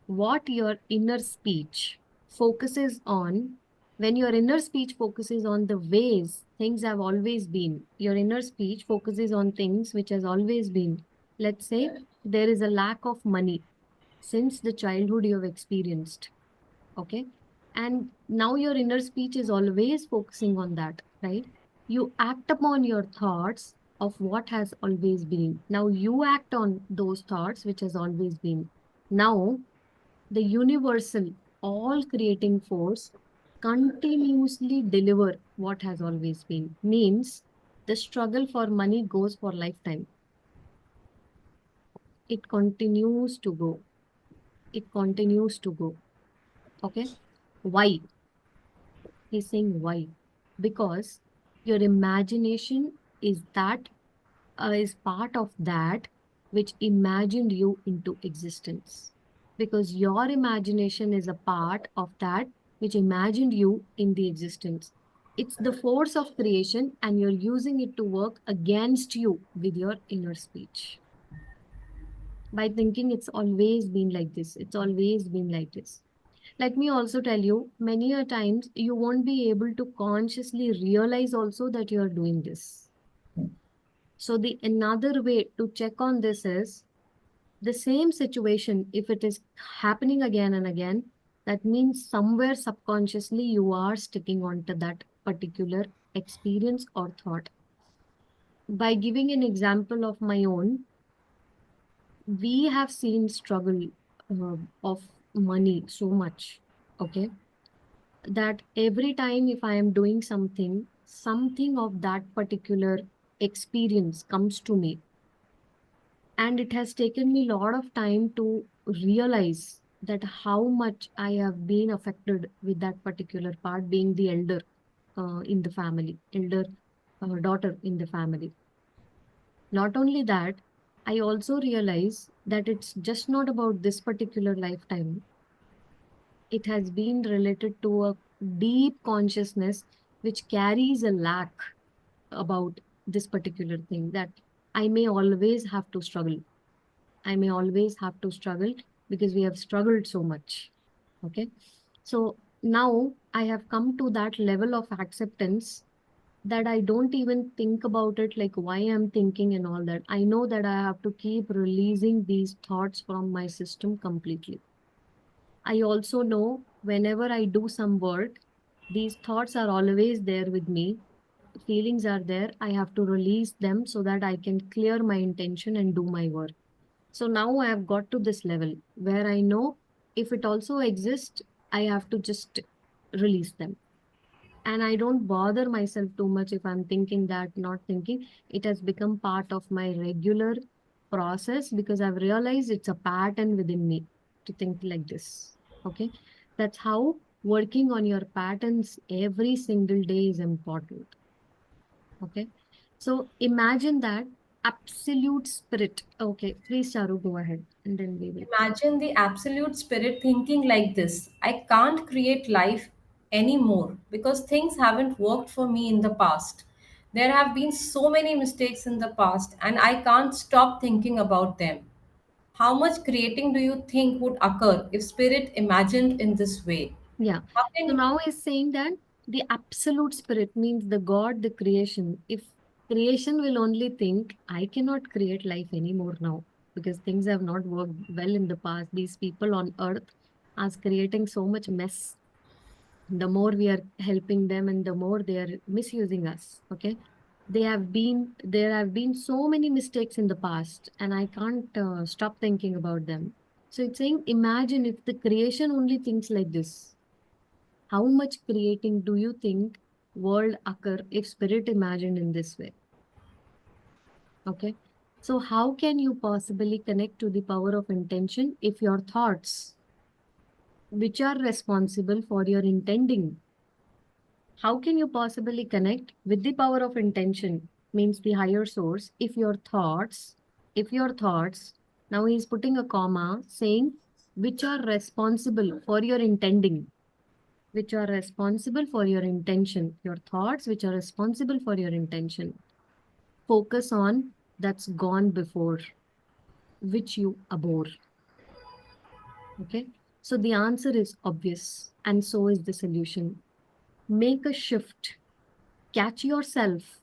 What your inner speech focuses on, when your inner speech focuses on the ways things have always been, your inner speech focuses on things which has always been. Let's say there is a lack of money since the childhood you have experienced. Okay. And now your inner speech is always focusing on that, right? You act upon your thoughts of what has always been. Now you act on those thoughts which has always been. Now the universal, all creating force continuously deliver what has always been. Means the struggle for money goes for lifetime. It continues to go. It continues to go. Okay. Why? He's saying why? Because your imagination is that is part of that which imagined you into existence. Because your imagination is a part of that which imagined you in the existence. It's the force of creation, and you're using it to work against you with your inner speech. By thinking it's always been like this, it's always been like this. Let me also tell you, many a times you won't be able to consciously realize also that you are doing this. So the another way to check on this is the same situation, if it is happening again and again, that means somewhere subconsciously you are sticking on to that particular experience or thought. By giving an example of my own, we have seen struggle of money so much, okay, that every time if I am doing something, something of that particular experience comes to me. And it has taken me a lot of time to realize that how much I have been affected with that particular part, being the elder in the family, elder daughter in the family. Not only that, I also realize that it's just not about this particular lifetime. It has been related to a deep consciousness which carries a lack about this particular thing, that I may always have to struggle. I may always have to struggle because we have struggled so much. Okay. So now I have come to that level of acceptance that I don't even think about it like why I'm thinking and all that. I know that I have to keep releasing these thoughts from my system completely. I also know whenever I do some work, these thoughts are always there with me. Feelings are there. I have to release them so that I can clear my intention and do my work. So now I have got to this level where I know if it also exists, I have to just release them. And I don't bother myself too much if I'm thinking that, not thinking. It has become part of my regular process because I've realized it's a pattern within me to think like this. Okay. That's how working on your patterns every single day is important. Okay. So imagine that absolute spirit. Okay. Please, Charu, go ahead and then we will. Imagine the absolute spirit thinking like this: I can't create life anymore because things haven't worked for me in the past. There have been so many mistakes in the past, and I can't stop thinking about them. How much creating do you think would occur if spirit imagined in this way? Yeah. How So can now he's saying that the absolute spirit means the God, the creation. If creation will only think, I cannot create life anymore now because things have not worked well in the past. These people on earth are creating so much mess. The more we are helping them and the more they are misusing us. Okay. There have been so many mistakes in the past and I can't stop thinking about them. So it's saying, imagine if the creation only thinks like this, how much creating do you think world occur if spirit imagined in this way? Okay. So how can you possibly connect to the power of intention if your thoughts, which are responsible for your intending, how can you possibly connect with the power of intention, means the higher source, if your thoughts, now he's putting a comma saying, which are responsible for your intending, which are responsible for your intention, your thoughts which are responsible for your intention. Focus on that's gone before, which you abhor. Okay. So the answer is obvious, and so is the solution. Make a shift. Catch yourself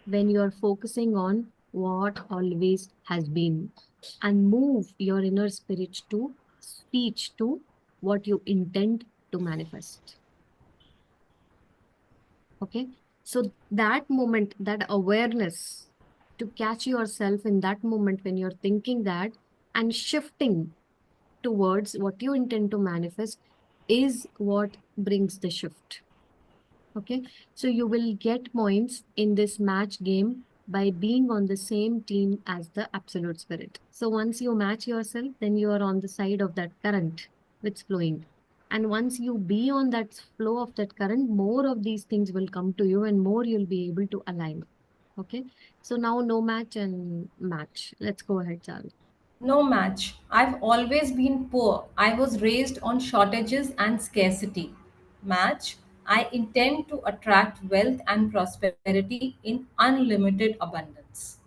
when you are focusing on what always has been, and move your inner spirit to speech to what you intend to manifest. Okay. So that moment, that awareness to catch yourself in that moment when you're thinking that and shifting towards what you intend to manifest is what brings the shift. Okay. So you will get points in this match game by being on the same team as the absolute spirit. So once you match yourself, then you are on the side of that current which is flowing. And once you be on that flow of that current, more of these things will come to you and more you'll be able to align. Okay. So now no match and match. Let's go ahead, Charlie. no match? I've always been poor. I was raised on shortages and scarcity. Match. I intend to attract wealth and prosperity in unlimited abundance.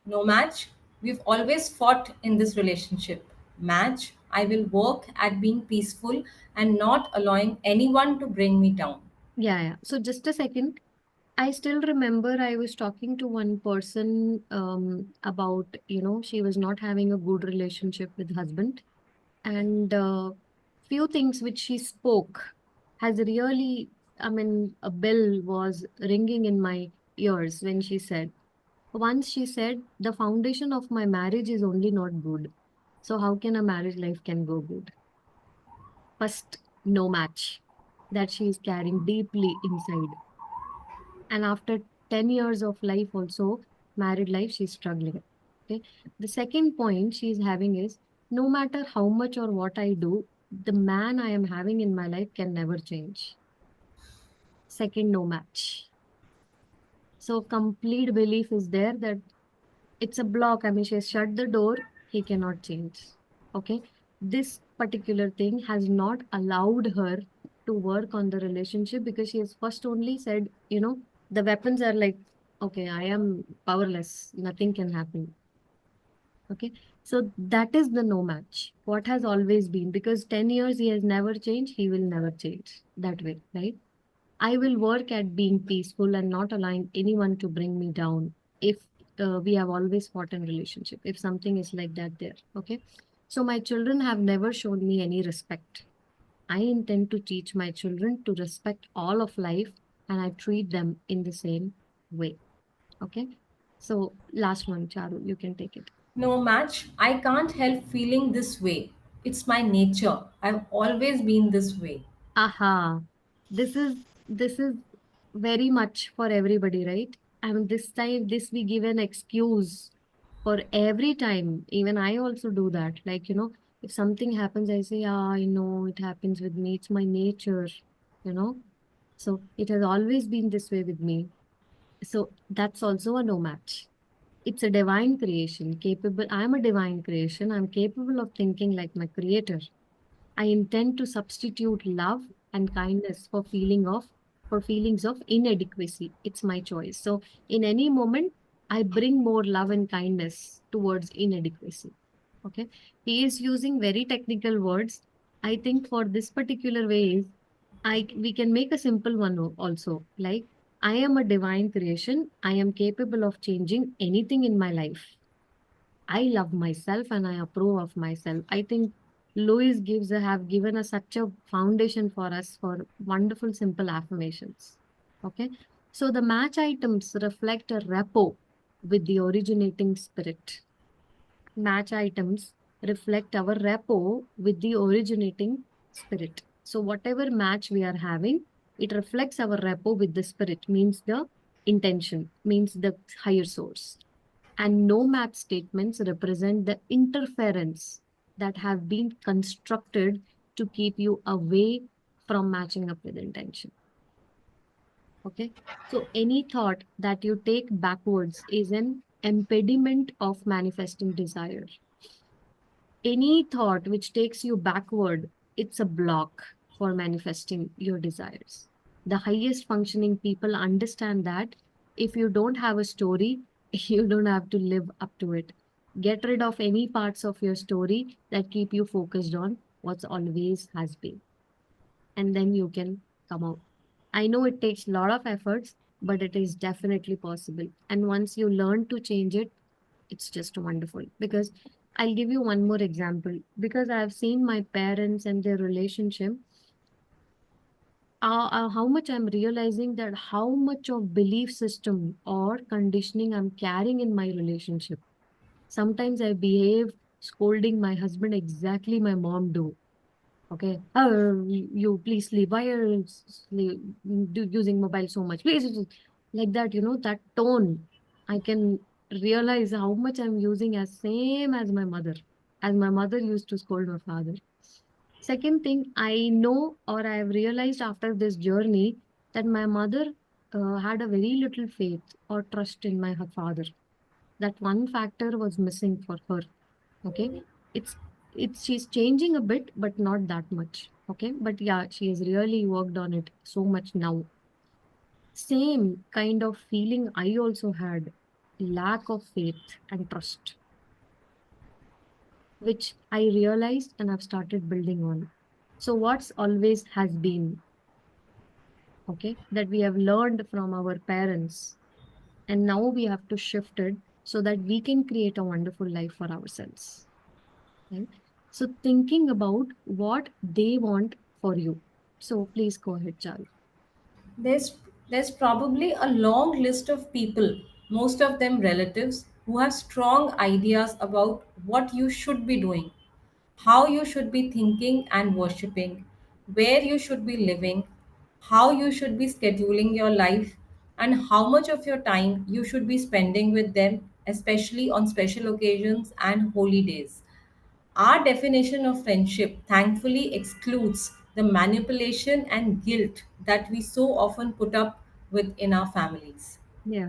No match. We've always fought in this relationship. Match. I will work at being peaceful and not allowing anyone to bring me down. Yeah, yeah. So just a second. I still remember I was talking to one person about, she was not having a good relationship with husband. And few things which she spoke has really, I mean, a bell was ringing in my ears when she said, once she said, the foundation of my marriage is only not good. So how can a marriage life can go good? First, no match that she is carrying deeply inside. And after 10 years of life also, married life, she's struggling. Okay. The second point she's having is, no matter how much or what I do, the man I am having in my life can never change. Second, no match. So complete belief is there that it's a block. I mean, she has shut the door, he cannot change. Okay. This particular thing has not allowed her to work on the relationship because she has first only said, the weapons are like, okay, I am powerless, nothing can happen. Okay. So that is the no match. What has always been, because 10 years he has never changed, he will never change that way, right? I will work at being peaceful and not allowing anyone to bring me down. If we have always fought in relationship, if something is like that there, okay. So my children have never shown me any respect. I intend to teach my children to respect all of life, and I treat them in the same way. Okay. So last one, Charu, you can take it. No match. I can't help feeling this way. It's my nature. I've always been this way. Aha. This is this is very much for everybody, right? And this time, this we give an excuse for every time. Even I also do that. Like, if something happens, I say, yeah, I know it happens with me. It's my nature, you know. So it has always been this way with me. So that's also a no match. It's a divine creation, capable. I'm a divine creation. I'm capable of thinking like my creator. I intend to substitute love and kindness for feelings of inadequacy. It's my choice. So in any moment, I bring more love and kindness towards inadequacy. Okay. He is using very technical words. I think for this particular way, we can make a simple one also. Like, I am a divine creation. I am capable of changing anything in my life. I love myself and I approve of myself. I think Louis have given us such a foundation for us for wonderful simple affirmations. Okay. So the match items reflect a rapport with the originating spirit. Match items reflect our rapport with the originating spirit. So whatever match we are having, it reflects our rapport with the spirit, means the intention, means the higher source. And no match statements represent the interference that have been constructed to keep you away from matching up with intention. Okay. So any thought that you take backwards is an impediment of manifesting desire. Any thought which takes you backward, it's a block for manifesting your desires. The highest functioning people understand that if you don't have a story, you don't have to live up to it. Get rid of any parts of your story that keep you focused on what's always has been. And then you can come out. I know it takes a lot of efforts, but it is definitely possible. And once you learn to change it, it's just wonderful. Because I'll give you one more example. Because I've seen my parents and their relationship, how much I'm realizing that how much of belief system or conditioning I'm carrying in my relationship. Sometimes I behave scolding my husband exactly my mom do. Okay. Oh, you please sleep. Why are you using mobile so much? Please, like that, that tone. I can realize how much I'm using as same as my mother used to scold my father. Second thing, I know or I have realized after this journey that my mother had a very little faith or trust in my her father. That one factor was missing for her. Okay. It's she's changing a bit, but not that much. Okay. But yeah, she has really worked on it so much now. Same kind of feeling I also had, lack of faith and trust, which I realized and I've started building on. So what's always has been, okay, that we have learned from our parents, and now we have to shift it so that we can create a wonderful life for ourselves. Right? So thinking about what they want for you. So please go ahead, Charles. There's probably a long list of people, most of them relatives, who have strong ideas about what you should be doing, how you should be thinking and worshipping, where you should be living, how you should be scheduling your life, and how much of your time you should be spending with them, especially on special occasions and holy days. Our definition of friendship thankfully excludes the manipulation and guilt that we so often put up with in our families. Yeah.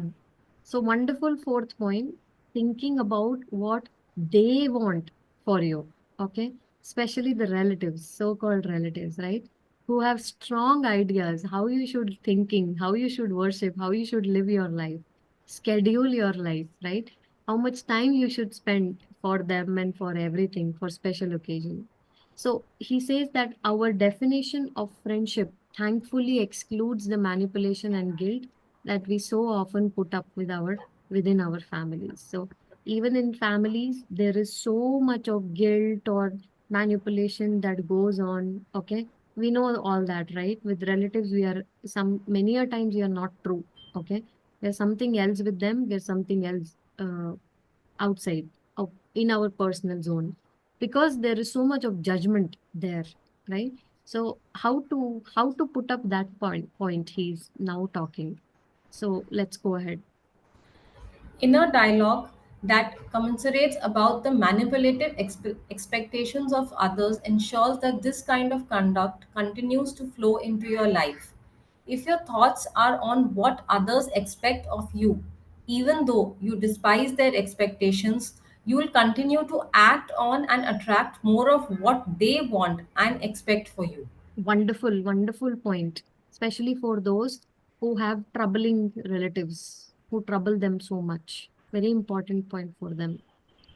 So wonderful fourth point, thinking about what they want for you. Okay. Especially the relatives, so-called relatives, right? Who have strong ideas, how you should thinking, how you should worship, how you should live your life, schedule your life, right? How much time you should spend for them and for everything, for special occasion. So he says that our definition of friendship thankfully excludes the manipulation and guilt that we so often put up with within our families. So even in families, there is so much of guilt or manipulation that goes on. Okay. We know all that, right? With relatives, we are many a times we are not true. Okay. There's something else with them, there's something else outside in our personal zone, because there is so much of judgment there, right? So how to put up that point he's now talking. So let's go ahead. Inner dialogue that commiserates about the manipulative expectations of others ensures that this kind of conduct continues to flow into your life. If your thoughts are on what others expect of you, even though you despise their expectations, you will continue to act on and attract more of what they want and expect for you. Wonderful, wonderful point, especially for those who have troubling relatives who trouble them so much. Very important point for them.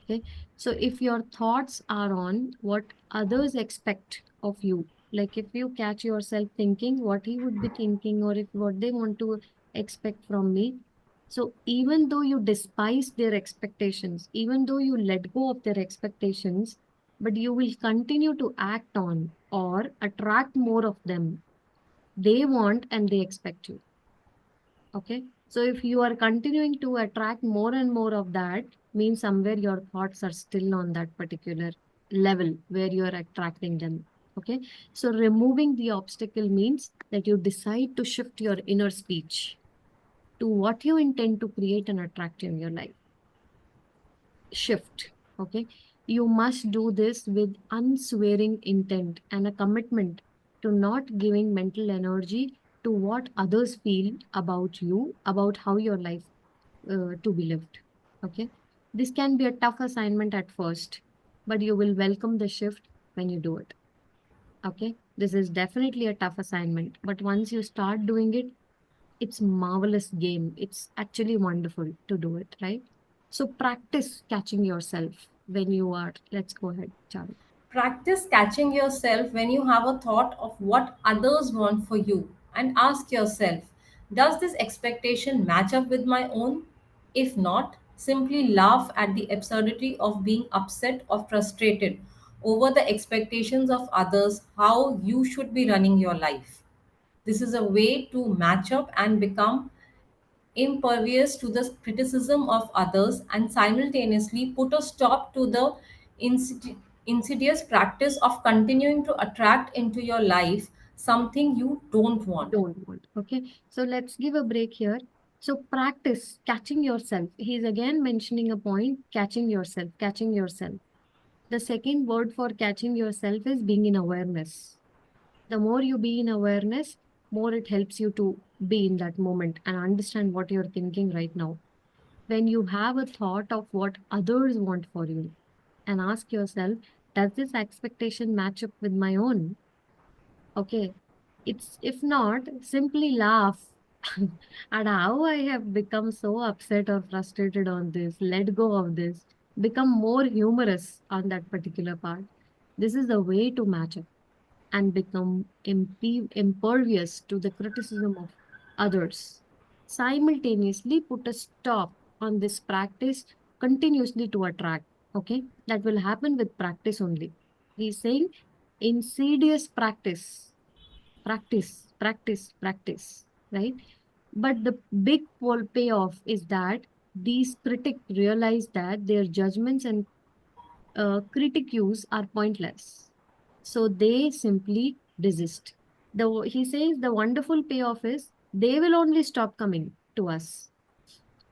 Okay. So if your thoughts are on what others expect of you, like if you catch yourself thinking what he would be thinking or if what they want to expect from me. So even though you despise their expectations, even though you let go of their expectations, but you will continue to act on or attract more of them. They want and they expect you. Okay. So if you are continuing to attract more and more of that, means somewhere your thoughts are still on that particular level where you are attracting them. Okay. So removing the obstacle means that you decide to shift your inner speech to what you intend to create and attract in your life. Shift. Okay. You must do this with unswearing intent and a commitment to not giving mental energy to what others feel about you, about how your life to be lived. Okay. This can be a tough assignment at first, but you will welcome the shift when you do it. Okay. This is definitely a tough assignment, but once you start doing it, it's marvelous game. It's actually wonderful to do it, right? So practice catching yourself when you are. Let's go ahead, Charlie. Practice catching yourself when you have a thought of what others want for you and ask yourself, does this expectation match up with my own? If not, simply laugh at the absurdity of being upset or frustrated over the expectations of others, how you should be running your life. This is a way to match up and become impervious to the criticism of others and simultaneously put a stop to the insidious practice of continuing to attract into your life something you don't want. Don't want. Okay. So let's give a break here. So practice catching yourself. He's again mentioning a point, catching yourself, catching yourself. The second word for catching yourself is being in awareness. The more you be in awareness, more it helps you to be in that moment and understand what you're thinking right now. When you have a thought of what others want for you and ask yourself, does this expectation match up with my own? Okay. It's if not, simply laugh at how I have become so upset or frustrated on this, let go of this, become more humorous on that particular part. This is the way to match up and become impervious to the criticism of others. Simultaneously, put a stop on this practice continuously to attract. Okay, that will happen with practice only. He's saying insidious practice, practice, right? But the big payoff is that these critics realize that their judgments and critiques are pointless. So they simply desist. He says the wonderful payoff is they will only stop coming to us.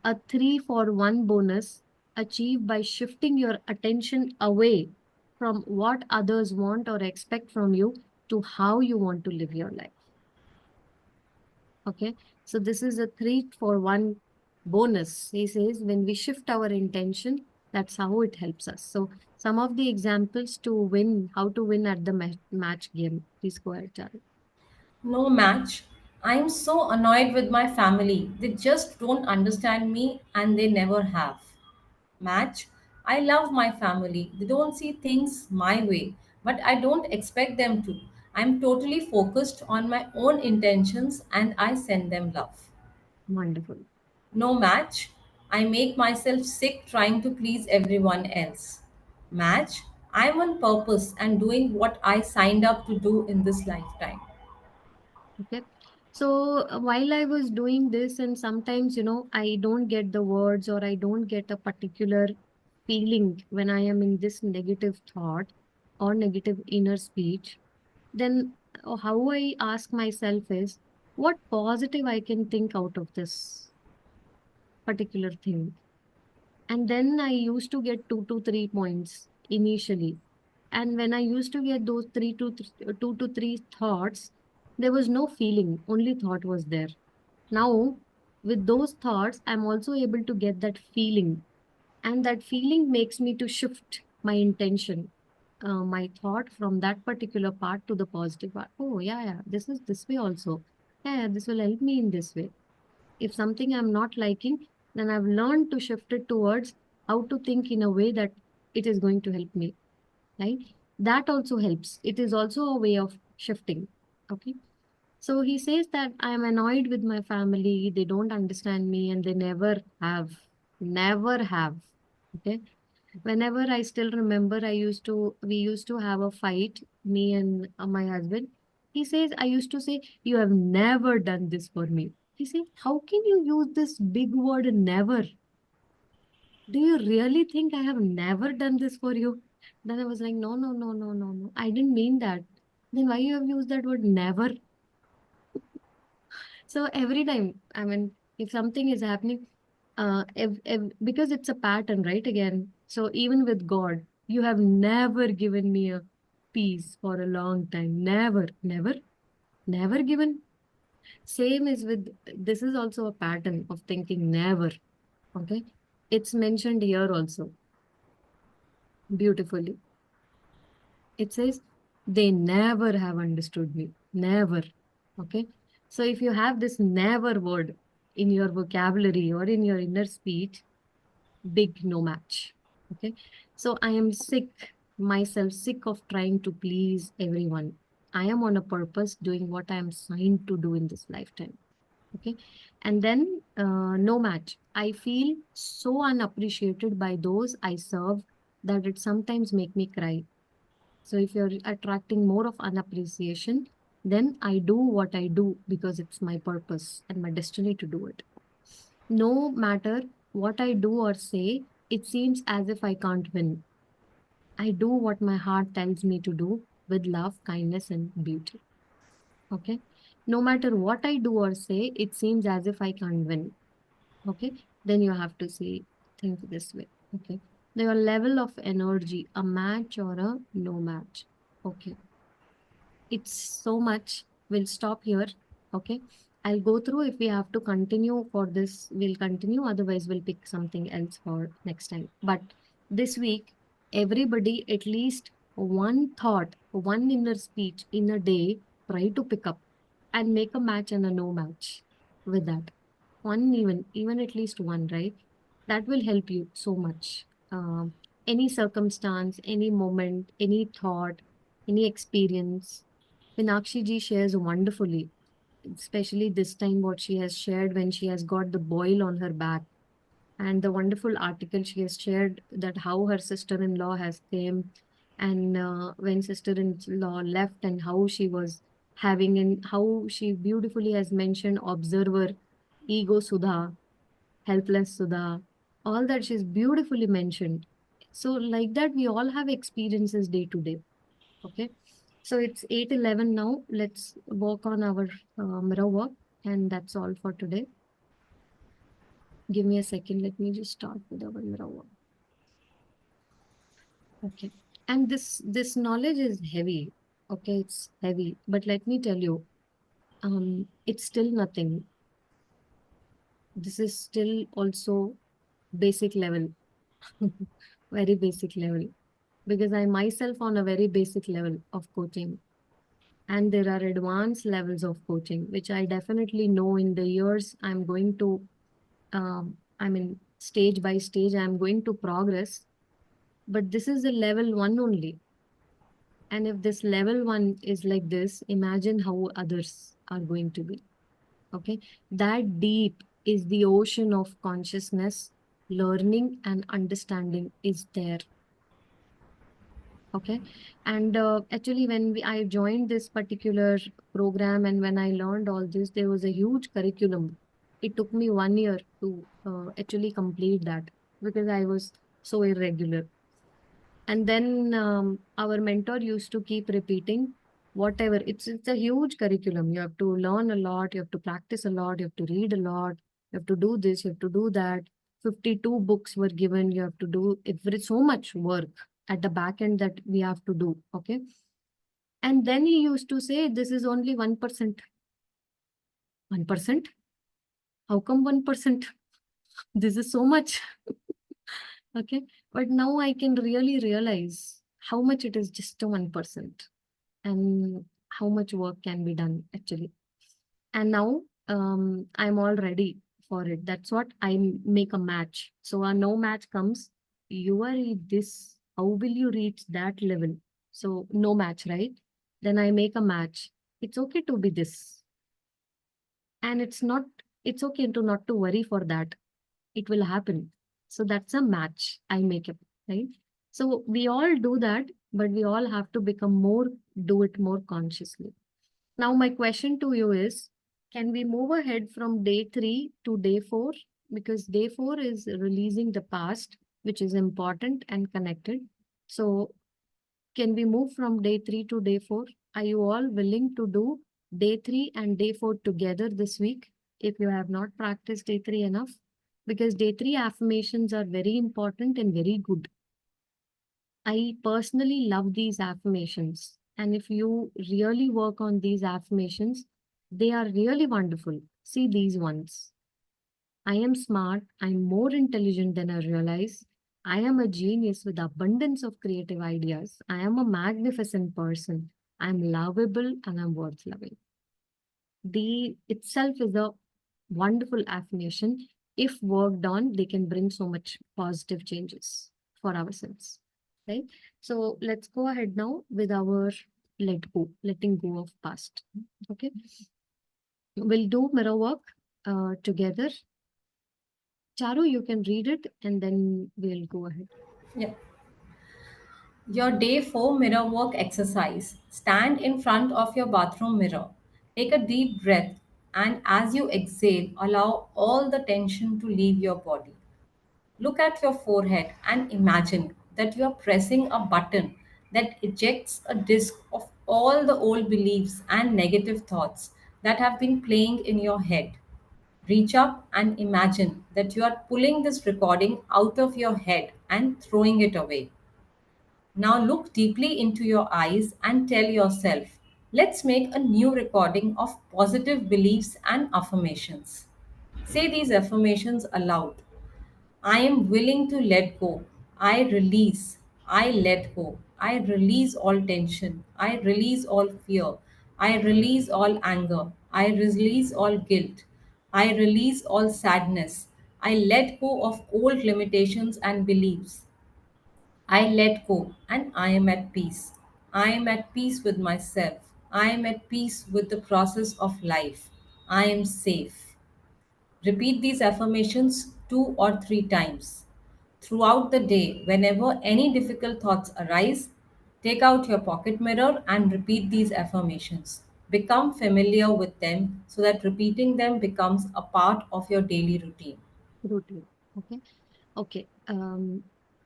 A 3 for 1 bonus achieved by shifting your attention away from what others want or expect from you to how you want to live your life. Okay, so this is a 3 for 1 bonus. He says when we shift our intention, that's how it helps us. So some of the examples to win, how to win at the match game. Please go ahead, Charlie. No match. I'm so annoyed with my family. They just don't understand me and they never have. Match. I love my family. They don't see things my way, but I don't expect them to. I'm totally focused on my own intentions and I send them love. Wonderful. No match. I make myself sick trying to please everyone else. Match. I'm on purpose and doing what I signed up to do in this lifetime. Okay. So while I was doing this, and sometimes, I don't get the words or I don't get a particular feeling when I am in this negative thought or negative inner speech, then how I ask myself is, what positive I can think out of this particular thing. And then I used to get 2 to 3 points initially. And when I used to get those 2 to 3 thoughts, there was no feeling, only thought was there. Now, with those thoughts, I'm also able to get that feeling. And that feeling makes me to shift my intention, my thought from that particular part to the positive part. Oh, yeah, yeah, this is this way also. Yeah, yeah, this will help me in this way. If something I'm not liking, then I've learned to shift it towards how to think in a way that it is going to help me, right? That also helps. It is also a way of shifting. Okay. So he says that I am annoyed with my family. They don't understand me and they never have. Never have. Okay. Whenever I still remember, we used to have a fight, me and my husband. He says, I used to say, you have never done this for me. He said, how can you use this big word never? Do you really think I have never done this for you? Then I was like, no, no, no, no, no, no. I didn't mean that. Then why you have used that word never? So every time, I mean, if something is happening, because it's a pattern, right? Again, so even with God, you have never given me a peace for a long time. Never, never, never given. Same is with this is also a pattern of thinking never. Okay. It's mentioned here also beautifully. It says, they never have understood me. Never. Okay. So if you have this never word in your vocabulary or in your inner speech, big no match. Okay. So I am myself sick of trying to please everyone. I am on a purpose doing what I am signed to do in this lifetime. Okay. And then no match. I feel so unappreciated by those I serve that it sometimes make me cry. So if you're attracting more of unappreciation, then I do what I do because it's my purpose and my destiny to do it. No matter what I do or say, it seems as if I can't win. I do what my heart tells me to do with love, kindness, and beauty. Okay. No matter what I do or say, it seems as if I can't win. Okay. Then you have to see, think this way. Okay. Your level of energy, a match or a no match. Okay. It's so much. We'll stop here. Okay. I'll go through. If we have to continue for this, we'll continue. Otherwise, we'll pick something else for next time. But this week, everybody, at least one thought, one inner speech in a day, try to pick up and make a match and a no match with that. One, even at least one, right? That will help you so much. Any circumstance, any moment, any thought, any experience. Meenakshi ji shares wonderfully, especially this time what she has shared when she has got the boil on her back, and the wonderful article she has shared that how her sister-in-law has came, and when sister-in-law left and how she was having, and how she beautifully has mentioned observer, ego Sudha, helpless Sudha, all that she's beautifully mentioned. So like that, we all have experiences day to day. Okay. So it's 8:11 now. Let's work on our mirror work. And that's all for today. Give me a second. Let me just start with our mirror work. Okay. And this knowledge is heavy. Okay, it's heavy. But let me tell you, it's still nothing. This is still also basic level. Very basic level. Because I myself on a very basic level of coaching. And there are advanced levels of coaching, which I definitely know in the years I'm going to, I mean, stage by stage, I'm going to progress. But this is the level one only. And if this level one is like this, imagine how others are going to be. Okay. That deep is the ocean of consciousness, learning and understanding is there. Okay. And actually, when I joined this particular program and when I learned all this, there was a huge curriculum. It took me 1 year to actually complete that because I was so irregular. And then our mentor used to keep repeating, whatever. It's a huge curriculum. You have to learn a lot, you have to practice a lot, you have to read a lot, you have to do this, you have to do that. 52 books were given, you have to do so much work at the back end that we have to do. Okay. And then he used to say, this is only 1%. 1%? How come 1%? This is so much. Okay. But now I can really realize how much it is just a 1% and how much work can be done actually. And now I'm all ready for it. That's what make a match. So a no match comes, you are this, how will you reach that level? So no match, right? Then I make a match. It's okay to be this. And it's okay to not to worry for that. It will happen. So that's a match I make up, right? So we all do that, but we all have to do it more consciously. Now, my question to you is, can we move ahead from day 3 to day 4? Because day 4 is releasing the past, which is important and connected. So, can we move from day 3 to day 4? Are you all willing to do day 3 and day 4 together this week if you have not practiced day 3 enough? Because day 3 affirmations are very important and very good. I personally love these affirmations. And if you really work on these affirmations, they are really wonderful. See these ones. I am smart. I'm more intelligent than I realize. I am a genius with abundance of creative ideas. I am a magnificent person. I'm lovable and I'm worth loving. The itself is a wonderful affirmation. If worked on, they can bring so much positive changes for ourselves. Right? So let's go ahead now with our letting go of past. Okay. We'll do mirror work together. Charu, you can read it and then we'll go ahead. Yeah. Your day 4 mirror work exercise. Stand in front of your bathroom mirror. Take a deep breath, and as you exhale, allow all the tension to leave your body. Look at your forehead and imagine that you are pressing a button that ejects a disk of all the old beliefs and negative thoughts that have been playing in your head. Reach up and imagine that you are pulling this recording out of your head and throwing it away. Now look deeply into your eyes and tell yourself, let's make a new recording of positive beliefs and affirmations. Say these affirmations aloud. I am willing to let go. I release. I let go. I release all tension. I release all fear. I release all anger. I release all guilt. I release all sadness. I let go of old limitations and beliefs. I let go and I am at peace. I am at peace with myself. I am at peace with the process of life. I am safe. Repeat these affirmations 2 or 3 times. Throughout the day, whenever any difficult thoughts arise, take out your pocket mirror and repeat these affirmations. Become familiar with them so that repeating them becomes a part of your daily routine. Routine. Okay. Okay.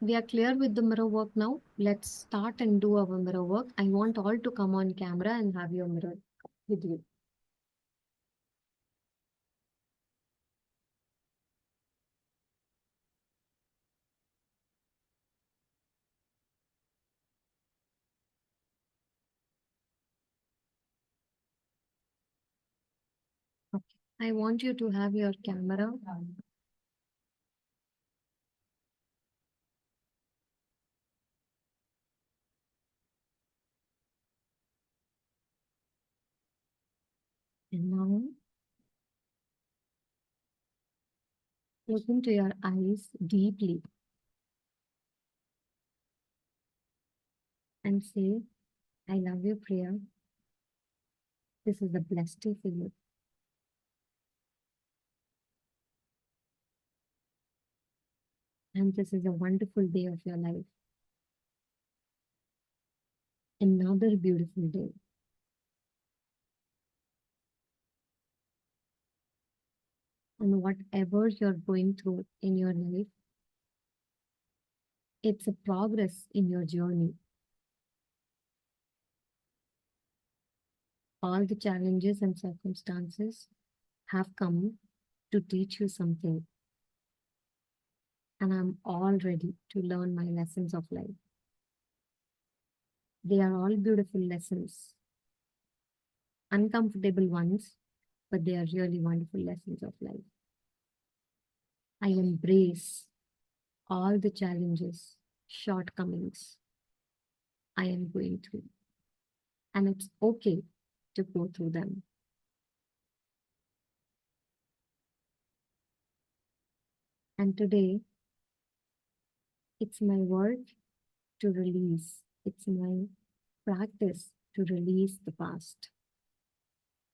We are clear with the mirror work now. Let's start and do our mirror work. I want all to come on camera and have your mirror with you. Okay. I want you to have your camera. And now look into your eyes deeply and say, I love you, Priya. This is a blessed day for you. And this is a wonderful day of your life. Another beautiful day. And whatever you're going through in your life, it's a progress in your journey. All the challenges and circumstances have come to teach you something, and I'm all ready to learn my lessons of life. They are all beautiful lessons, uncomfortable ones, but they are really wonderful lessons of life. I embrace all the challenges, shortcomings I am going through, and it's okay to go through them. And today, it's my work to release, it's my practice to release the past.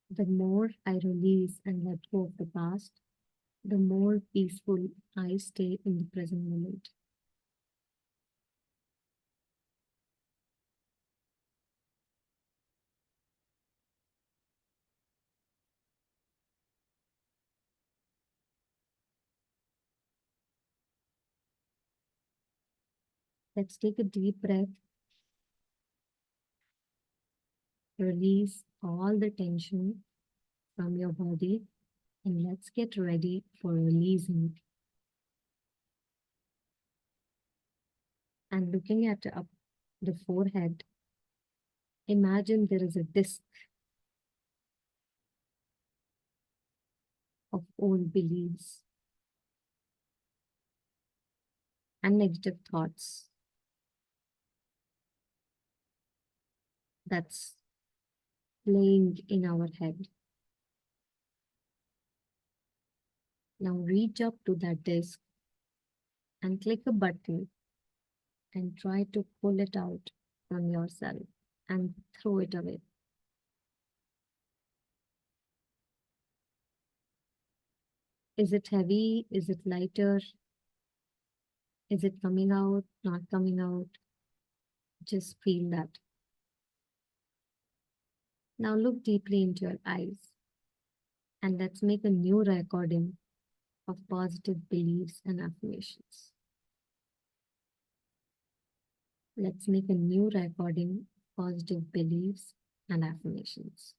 The more I release and let go of the past, the more peaceful I stay in the present moment. Let's take a deep breath, release all the tension from your body, and let's get ready for releasing. And looking at up the forehead, imagine there is a disc of old beliefs and negative thoughts that's playing in our head. Now reach up to that disc and click a button and try to pull it out from yourself and throw it away. Is it heavy? Is it lighter? Is it coming out? Not coming out? Just feel that. Now look deeply into your eyes and let's make a new recording of positive beliefs and affirmations. Let's make a new recording of positive beliefs and affirmations.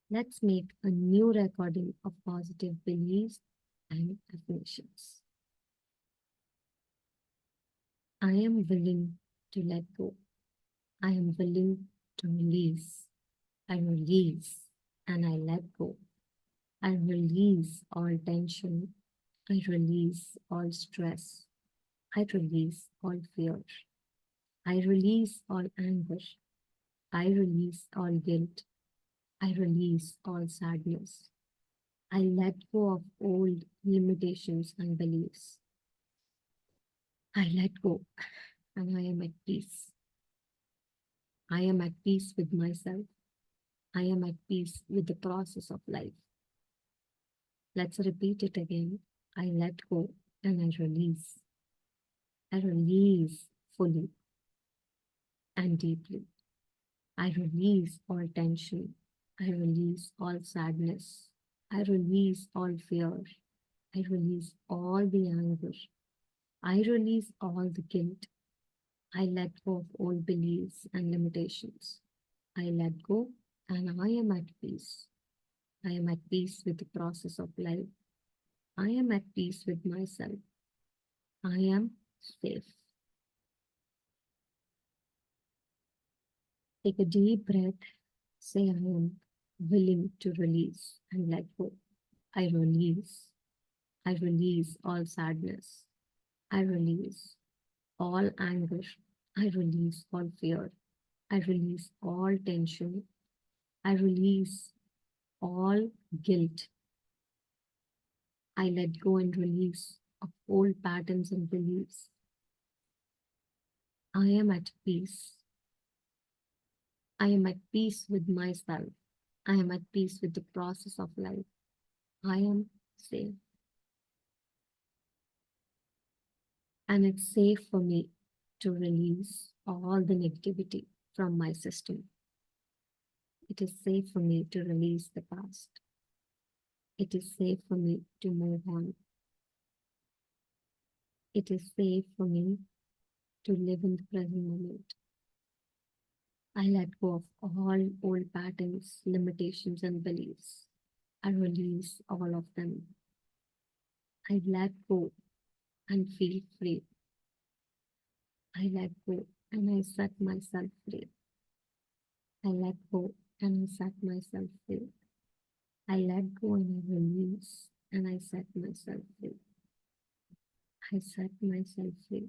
Let's make a new recording of positive beliefs and affirmations. I am willing to let go. I am willing to release. I release and I let go. I release all tension. I release all stress. I release all fear. I release all anger. I release all guilt. I release all sadness. I let go of old limitations and beliefs. I let go and I am at peace. I am at peace with myself. I am at peace with the process of life. Let's repeat it again. I let go and I release. I release fully and deeply. I release all tension. I release all sadness. I release all fear. I release all the anger. I release all the guilt. I let go of old beliefs and limitations. I let go and I am at peace. I am at peace with the process of life. I am at peace with myself. I am safe. Take a deep breath. Say, I am willing to release and let go. I release. I release all sadness. I release all anger. I release all fear. I release all tension. I release all guilt. I let go and release of old patterns and beliefs. I am at peace. I am at peace with myself. I am at peace with the process of life. I am safe. And it's safe for me to release all the negativity from my system. It is safe for me to release the past. It is safe for me to move on. It is safe for me to live in the present moment. I let go of all old patterns, limitations, and beliefs. I release all of them. I let go and feel free. I let go and I set myself free. I let go and I set myself free. I let go and I release and I set myself free. I set myself free.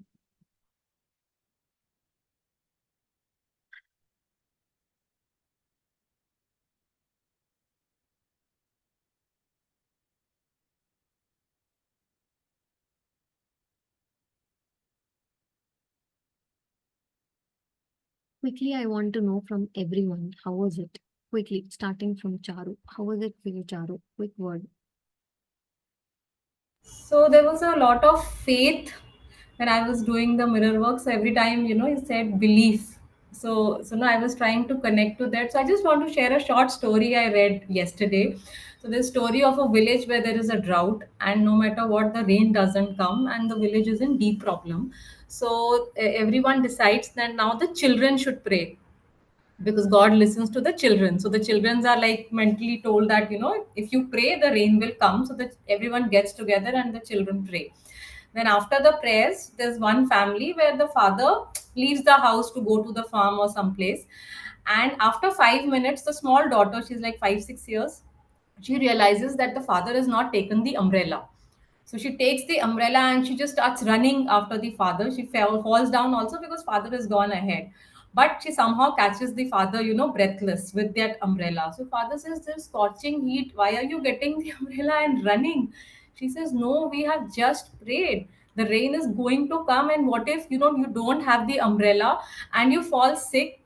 Quickly, I want to know from everyone, how was it? Quickly, starting from Charu. How was it for you, Charu? Quick word. So there was a lot of faith when I was doing the mirror work. So every time, he said belief. So now I was trying to connect to that. So I just want to share a short story I read yesterday. So the story of a village where there is a drought, and no matter what, the rain doesn't come, and the village is in deep problem. So everyone decides that now the children should pray, because God listens to the children. So the children are like mentally told that, if you pray, the rain will come. So that everyone gets together and the children pray. Then after the prayers, there's one family where the father leaves the house to go to the farm or someplace. And after 5 minutes, the small daughter, she's like 5, 6 years, she realizes that the father has not taken the umbrella. So she takes the umbrella and she just starts running after the father. She falls down also because father has gone ahead. But she somehow catches the father, breathless with that umbrella. So father says, "There's scorching heat. Why are you getting the umbrella and running?" She says, "No, we have just prayed. The rain is going to come, and what if you don't have the umbrella and you fall sick?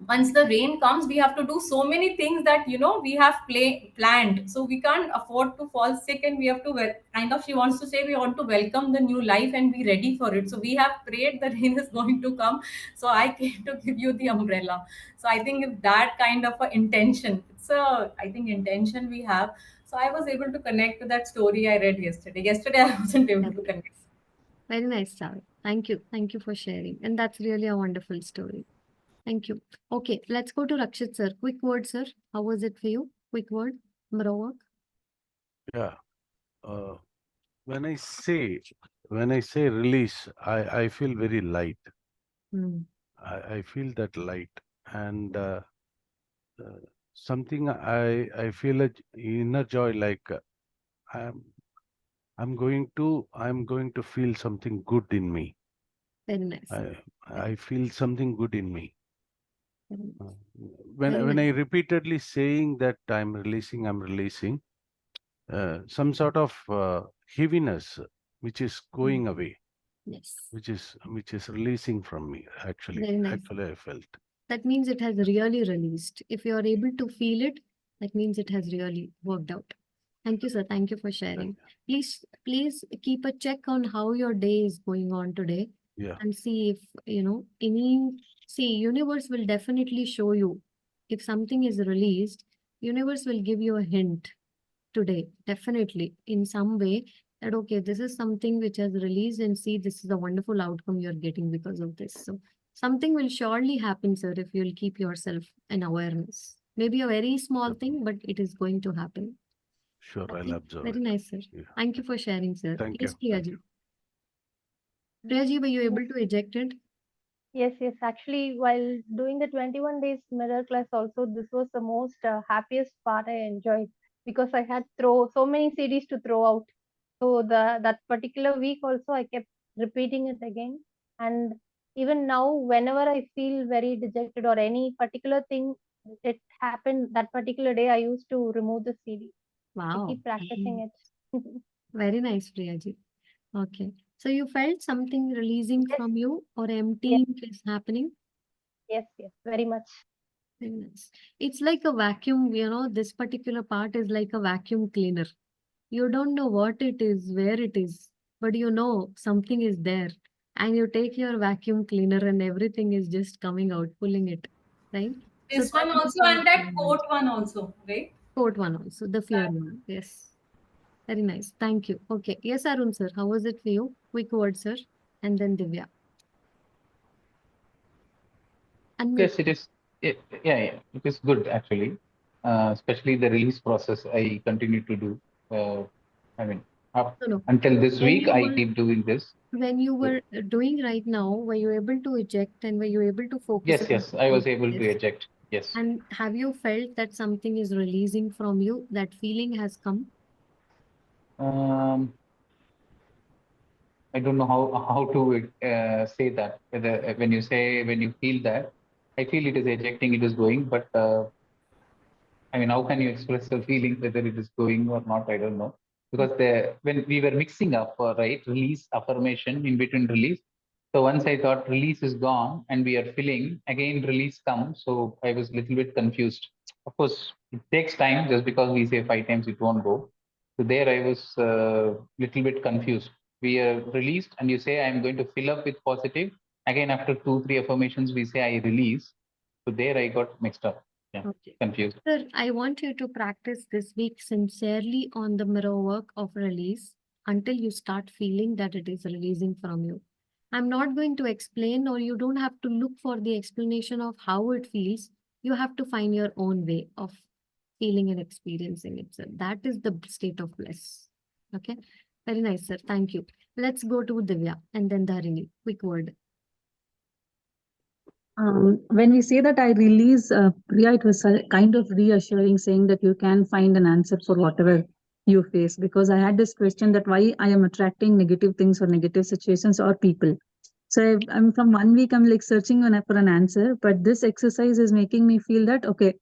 Once the rain comes, we have to do so many things that we have planned, so we can't afford to fall sick, and we have to kind of, she wants to say, we want to welcome the new life and be ready for it. So we have prayed the rain is going to come, so I came to give you the umbrella." So I think if that kind of a intention, it's a, I think, intention we have. So I was able to connect to that story I read yesterday. I wasn't able Very to connect. nice. Very nice, Charu. Thank you. Thank you for sharing. And that's really a wonderful story. Thank you. Okay, let's go to Rakshit sir. Quick word, sir. How was it for you? Quick word. Mirror work. Yeah. Uh, when I say release, I feel very light. Hmm. I feel that light, and uh, something I feel a inner joy, like I'm I'm going to feel something good in me. Very nice. I Very, I feel something good in me. very Uh, nice. when Very when nice. I repeatedly saying that I'm releasing, some sort of heaviness which is Hmm. going away, Yes. which is releasing from me. Very nice. Actually, I felt. That means it has really released. If you are able to feel it, that means it has really worked out. Thank you, sir. Thank you for sharing. Please keep a check on how your day is going on today Yeah, and see if, universe will definitely show you if something is released, universe will give you a hint today, definitely in some way that, okay, this is something which has released and see, this is a wonderful outcome you're getting because of this. So something will surely happen, sir, if you'll keep yourself in awareness. Maybe a very small sure, thing, but it is going to happen. sure, I'll Okay, observe very it. nice, sir. Yeah, Thank you for sharing, sir. thank Yes, you, thank Priyaji. you. Priyaji, were you Yes, able to eject it? yes, yes. Actually, while doing the 21 days mirror class, also this was the most happiest part I enjoyed, because I had throw so many CDs to throw out. So that particular week also I kept repeating it again. And even now, whenever I feel very dejected or any particular thing it happened that particular day, I used to remove the CD. I Wow. keep practicing it. Very nice, Priyaji. Okay. So you felt something releasing Yes, from you or yes, emptying is happening? yes, yes, very much. Very nice. It's like a vacuum, this particular part is like a vacuum cleaner. You don't know what it is, where it is, but you know something is there. And you take your vacuum cleaner and everything is just coming out, pulling it, right? So This that one is also, the and that quote one also, right? quote one also, the fear one. Yes. Very nice. Thank you. Okay. Yes, Arun sir. How was it for you? Quick word, sir. And then Divya. Unmute. Yes, it is. Yeah, it is good actually. Especially the release process, I continue to do. I mean, up No, no. until this When week, you I were keep doing this. when you were doing right now, were you able to eject and were you able to focus Yes, on yes, I was able to this? eject. Yes. And have you felt that something is releasing from you? That feeling has come? Um, I don't know how to say that. Whether when you say when you feel that, I feel it is ejecting, it is going, but I mean, how can you express the feeling whether it is going or not? I don't know. Because when we were mixing up, right, release, affirmation, in between release. So once I thought release is gone and we are filling, again release comes. So I was a little bit confused. Of course, it takes time. Just because we say 5 times, it won't go. So there I was little bit confused. We are released and you say, I'm going to fill up with positive. Again, after 2, 3 affirmations, we say I release. So there I got mixed up. Yeah, Okay. confused. Sir, I want you to practice this week sincerely on the mirror work of release until you start feeling that it is releasing from you. I'm not going to explain, or you don't have to look for the explanation of how it feels. You have to find your own way of feeling and experiencing it, sir. That is the state of bliss. Okay. Very nice, sir. Thank you. Let's go to Divya and then Dharini. Quick word. When we say that I release, Priya, it was a kind of reassuring, saying that you can find an answer for whatever you face. Because I had this question that why I am attracting negative things or negative situations or people. So I'm from 1 week, I'm like searching for an answer. But this exercise is making me feel that, okay,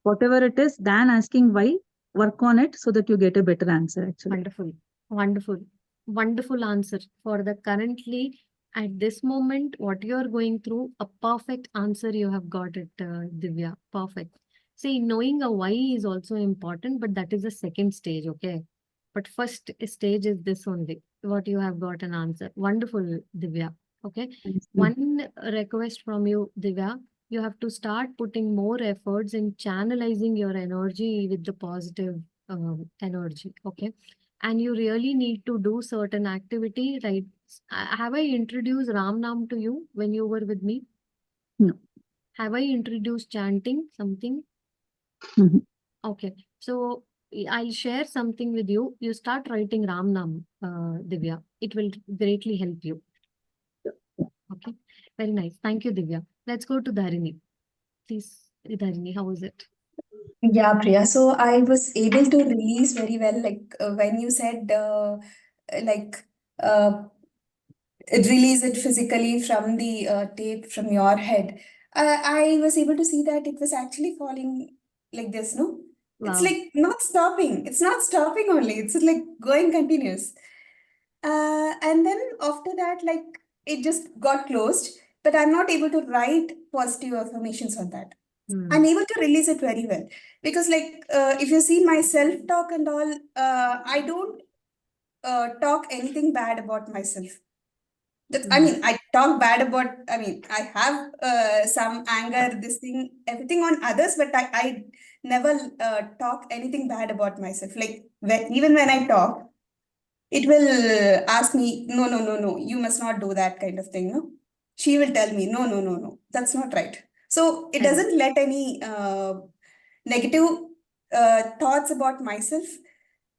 whatever it is, than asking why, work on it so that you get a better answer actually. Wonderful, wonderful, wonderful answer for the currently at this moment what you are going through. A perfect answer you have got it, Divya. Perfect. See, knowing a why is also important, but that is the second stage, okay? But first stage is this only. What you have got an answer. Wonderful, Divya. Okay. Thanks. One request from you, Divya. You have to start putting more efforts in channelizing your energy with the positive energy. Okay, and you really need to do certain activity, right? Have I introduced Ram Nam to you when you were with me? No. Have I introduced chanting something? Mhm. Okay, so I'll share something with you. You start writing Ram Nam, Divya. It will greatly help you. Okay, very nice. Thank you, Divya. Let's go to Dharini. Please, Dharini, how is it? Yeah, Priya. So I was able to release very well, like when you said, like, uh, release it physically from the tape from your head. I was able to see that it was actually falling like this, no? It's Wow. like not stopping. It's not stopping only. It's like going continuous. And then after that, like it just got closed, but I'm not able to write positive affirmations on that. I'm able to release it very well because, like, if you see my self talk and all, I don't talk anything bad about myself. I mean, I talk bad about, I mean, I have some anger, this thing, everything on others, but I never talk anything bad about myself. Like, even when I talk, it will ask me, no, no, no, no, you must not do that kind of thing. No, she will tell me, no, no, no, no, that's not right. So it Correct. doesn't let any negative thoughts about myself.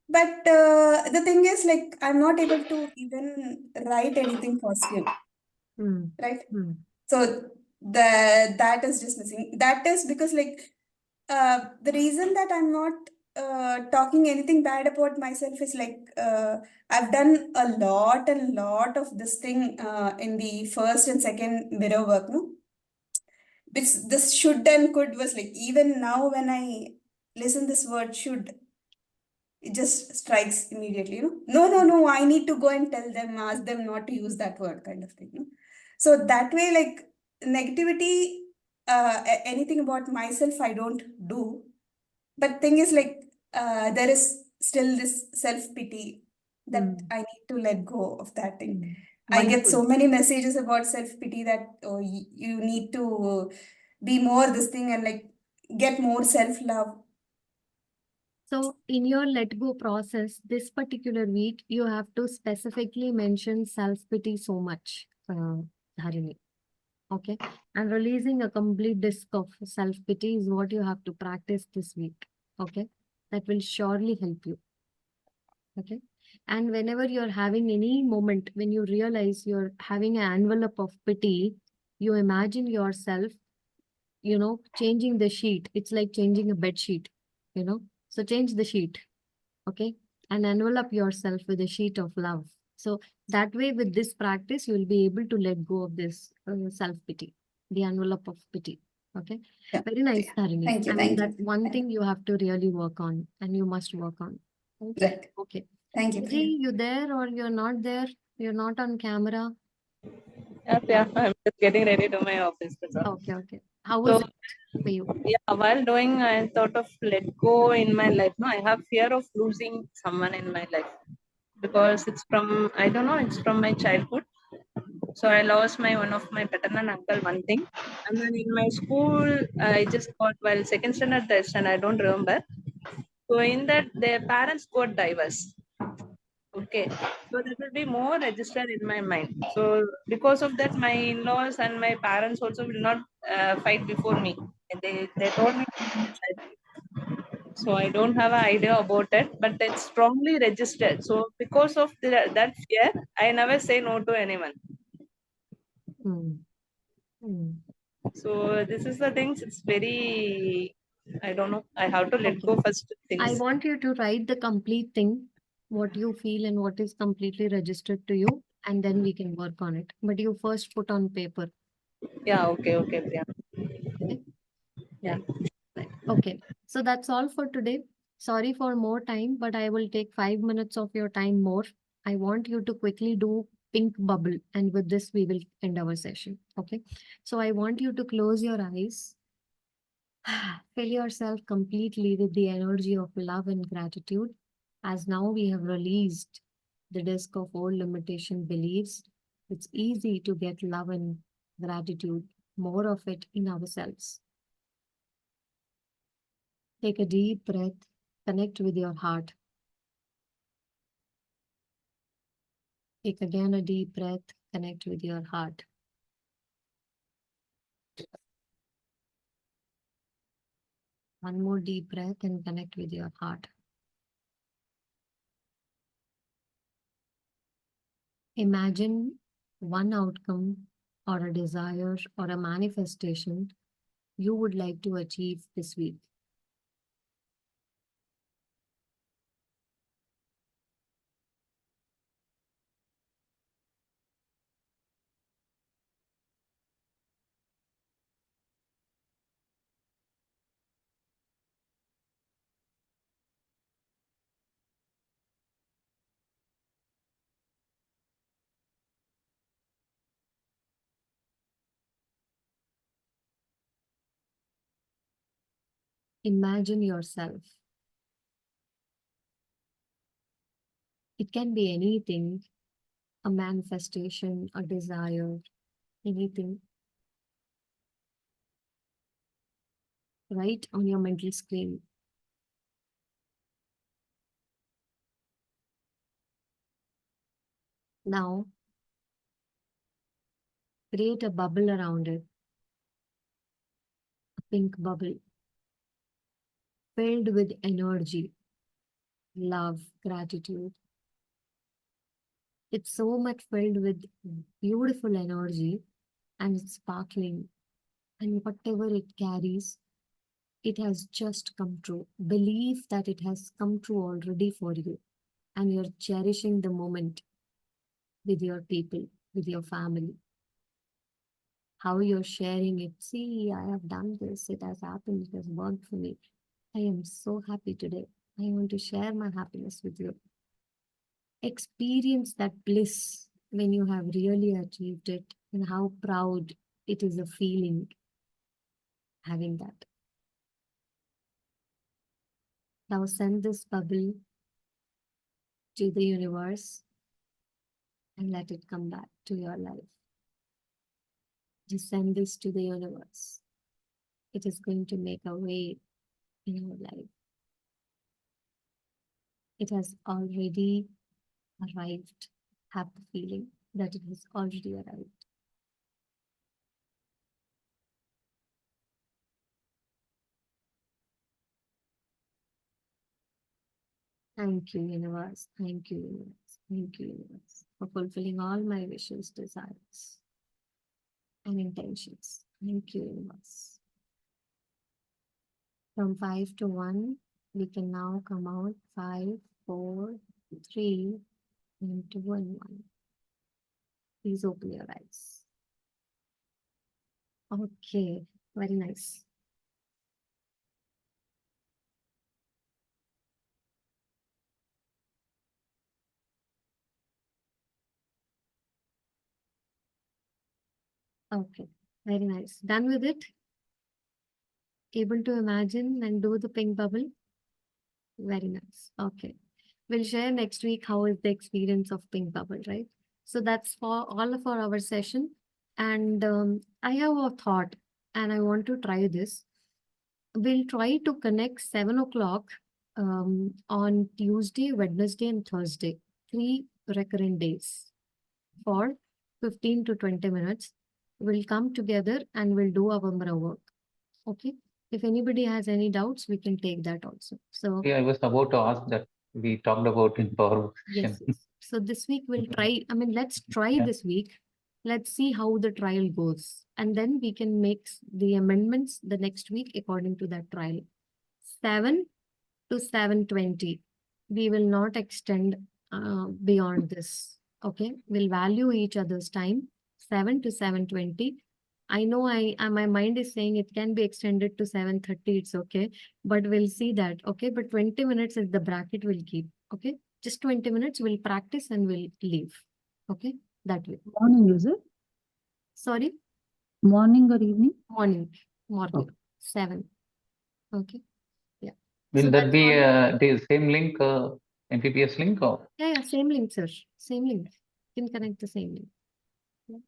But the thing is, like, I'm not able to even write anything positive, right? So that is just missing. That is because, like, the reason that I'm not talking anything bad about myself is like I've done a lot of this thing in the first and second mirror work, no? This should and could was like even now when I listen this word should, it just strikes immediately, no, I need to go and tell them, ask them not to use that word kind of thing, no? So that way, like negativity, anything about myself I don't do. But thing is, like, there is still this self-pity that I need to let go of that thing. I get Wonderful. so many messages about self-pity that, oh, you need to be more this thing and like get more self-love. So in your let go process, this particular week, you have to specifically mention self-pity so much, Harini. Okay. And releasing a complete disc of self-pity is what you have to practice this week. Okay. That will surely help you. Okay. And whenever you're having any moment, when you realize you're having an envelope of pity, you imagine yourself, changing the sheet. It's like changing a bed sheet, So change the sheet. Okay. And envelop yourself with a sheet of love. So that way, with this practice, you will be able to let go of this self-pity, the envelope of pity. Okay. Yeah. Very nice, Yeah. Tarini. Thank you. I mean, Thank you. that one thing you have to really work on and you must work on. Right? Right. Okay. Thank you, Priya. Ji, you there or you're not there? You're not on camera? Yeah, I'm just getting ready to my office. That's all. Okay, okay. How was So, it for you? yeah, while doing, I thought of let go in my life. No, I have fear of losing someone in my life because it's from, I don't know, it's from my childhood. So I lost one of my paternal uncle, one thing. And then in my school, I just got, while second standard test, and I don't remember. So in that, their parents got divorced. Okay, so that will be more registered in my mind. So because of that, my in-laws and my parents also will not fight before me. They told me from the childhood. So I don't have an idea about it, but it's strongly registered. So because of that fear, I never say no to anyone. Hmm. Hmm. So this is the things. It's very, I don't know. I have to let Okay. go first I things. want you to write the complete thing, what you feel and what is completely registered to you, and then we can work on it. But you first put on paper. Yeah. Okay. Okay. Priya. Okay. Yeah. Right. Okay. So that's all for today. Sorry for more time, but I will take 5 minutes of your time more. I want you to quickly do pink bubble, and with this, we will end our session. Okay. So I want you to close your eyes. Fill yourself completely with the energy of love and gratitude, as now we have released the disc of old limitation beliefs. It's easy to get love and gratitude, more of it in ourselves. Take a deep breath, connect with your heart. Take again a deep breath, connect with your heart. One more deep breath and connect with your heart. Imagine one outcome or a desire or a manifestation you would like to achieve this week. Imagine yourself. It can be anything, a manifestation, a desire, anything. Right on your mental screen. Now, create a bubble around it, a pink bubble, filled with energy, love, gratitude. It's so much filled with beautiful energy and it's sparkling. And whatever it carries, it has just come true. Believe that it has come true already for you. And you're cherishing the moment with your people, with your family. How you're sharing it. See, I have done this. It has happened. It has worked for me. I am so happy today. I want to share my happiness with you. Experience that bliss when you have really achieved it and how proud it is a feeling having that. Now send this bubble to the universe and let it come back to your life. Just send this to the universe. It is going to make a way in your life. It has already arrived. Have the feeling that it has already arrived. Thank you, universe. Thank you, universe. Thank you, universe, for fulfilling all my wishes, desires, and intentions. Thank you, universe. From 5 to 1, we can now come out 5, 4, 3, and 2 and 1. Please open your eyes. Okay, very nice. Okay, very nice. Done with it? Able to imagine and do the pink bubble? Very nice. Okay. We'll share next week how is the experience of pink bubble, right? So that's for all of our session. And I have a thought and I want to try this. We'll try to connect 7 o'clock on Tuesday, Wednesday, and Thursday. 3 recurrent days for 15 to 20 minutes. We'll come together and we'll do our mirror work. Okay. If anybody has any doubts, we can take that also. So Yeah, I was about to ask that we talked about in power work yes, session. yes. So this week we'll try, let's try Yeah. this week. Let's see how the trial goes. And then we can make the amendments the next week according to that trial. 7 to 7:20. We will not extend beyond this. Okay. We'll value each other's time. 7 to 7:20. I know my mind is saying it can be extended to 7:30. It's okay. But we'll see that. Okay. But 20 minutes is the bracket we'll keep. Okay. Just 20 minutes. We'll practice and we'll leave. Okay. That way. Morning, is it? Sorry. Morning or evening? Morning. Okay. 7. Okay. Yeah. Will So that that's be all. the same link, MPPS link, or? Yeah, same link, sir. Same link. You can connect the same link. Yeah.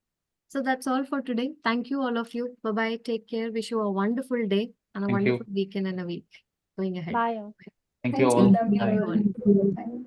So that's all for today. Thank you, all of you. Bye-bye. Take care. Wish you a wonderful day and a Thank you. wonderful weekend and a week going ahead. Bye all. Thank you Thank all. you. Love Bye. you all. Thank you. Bye.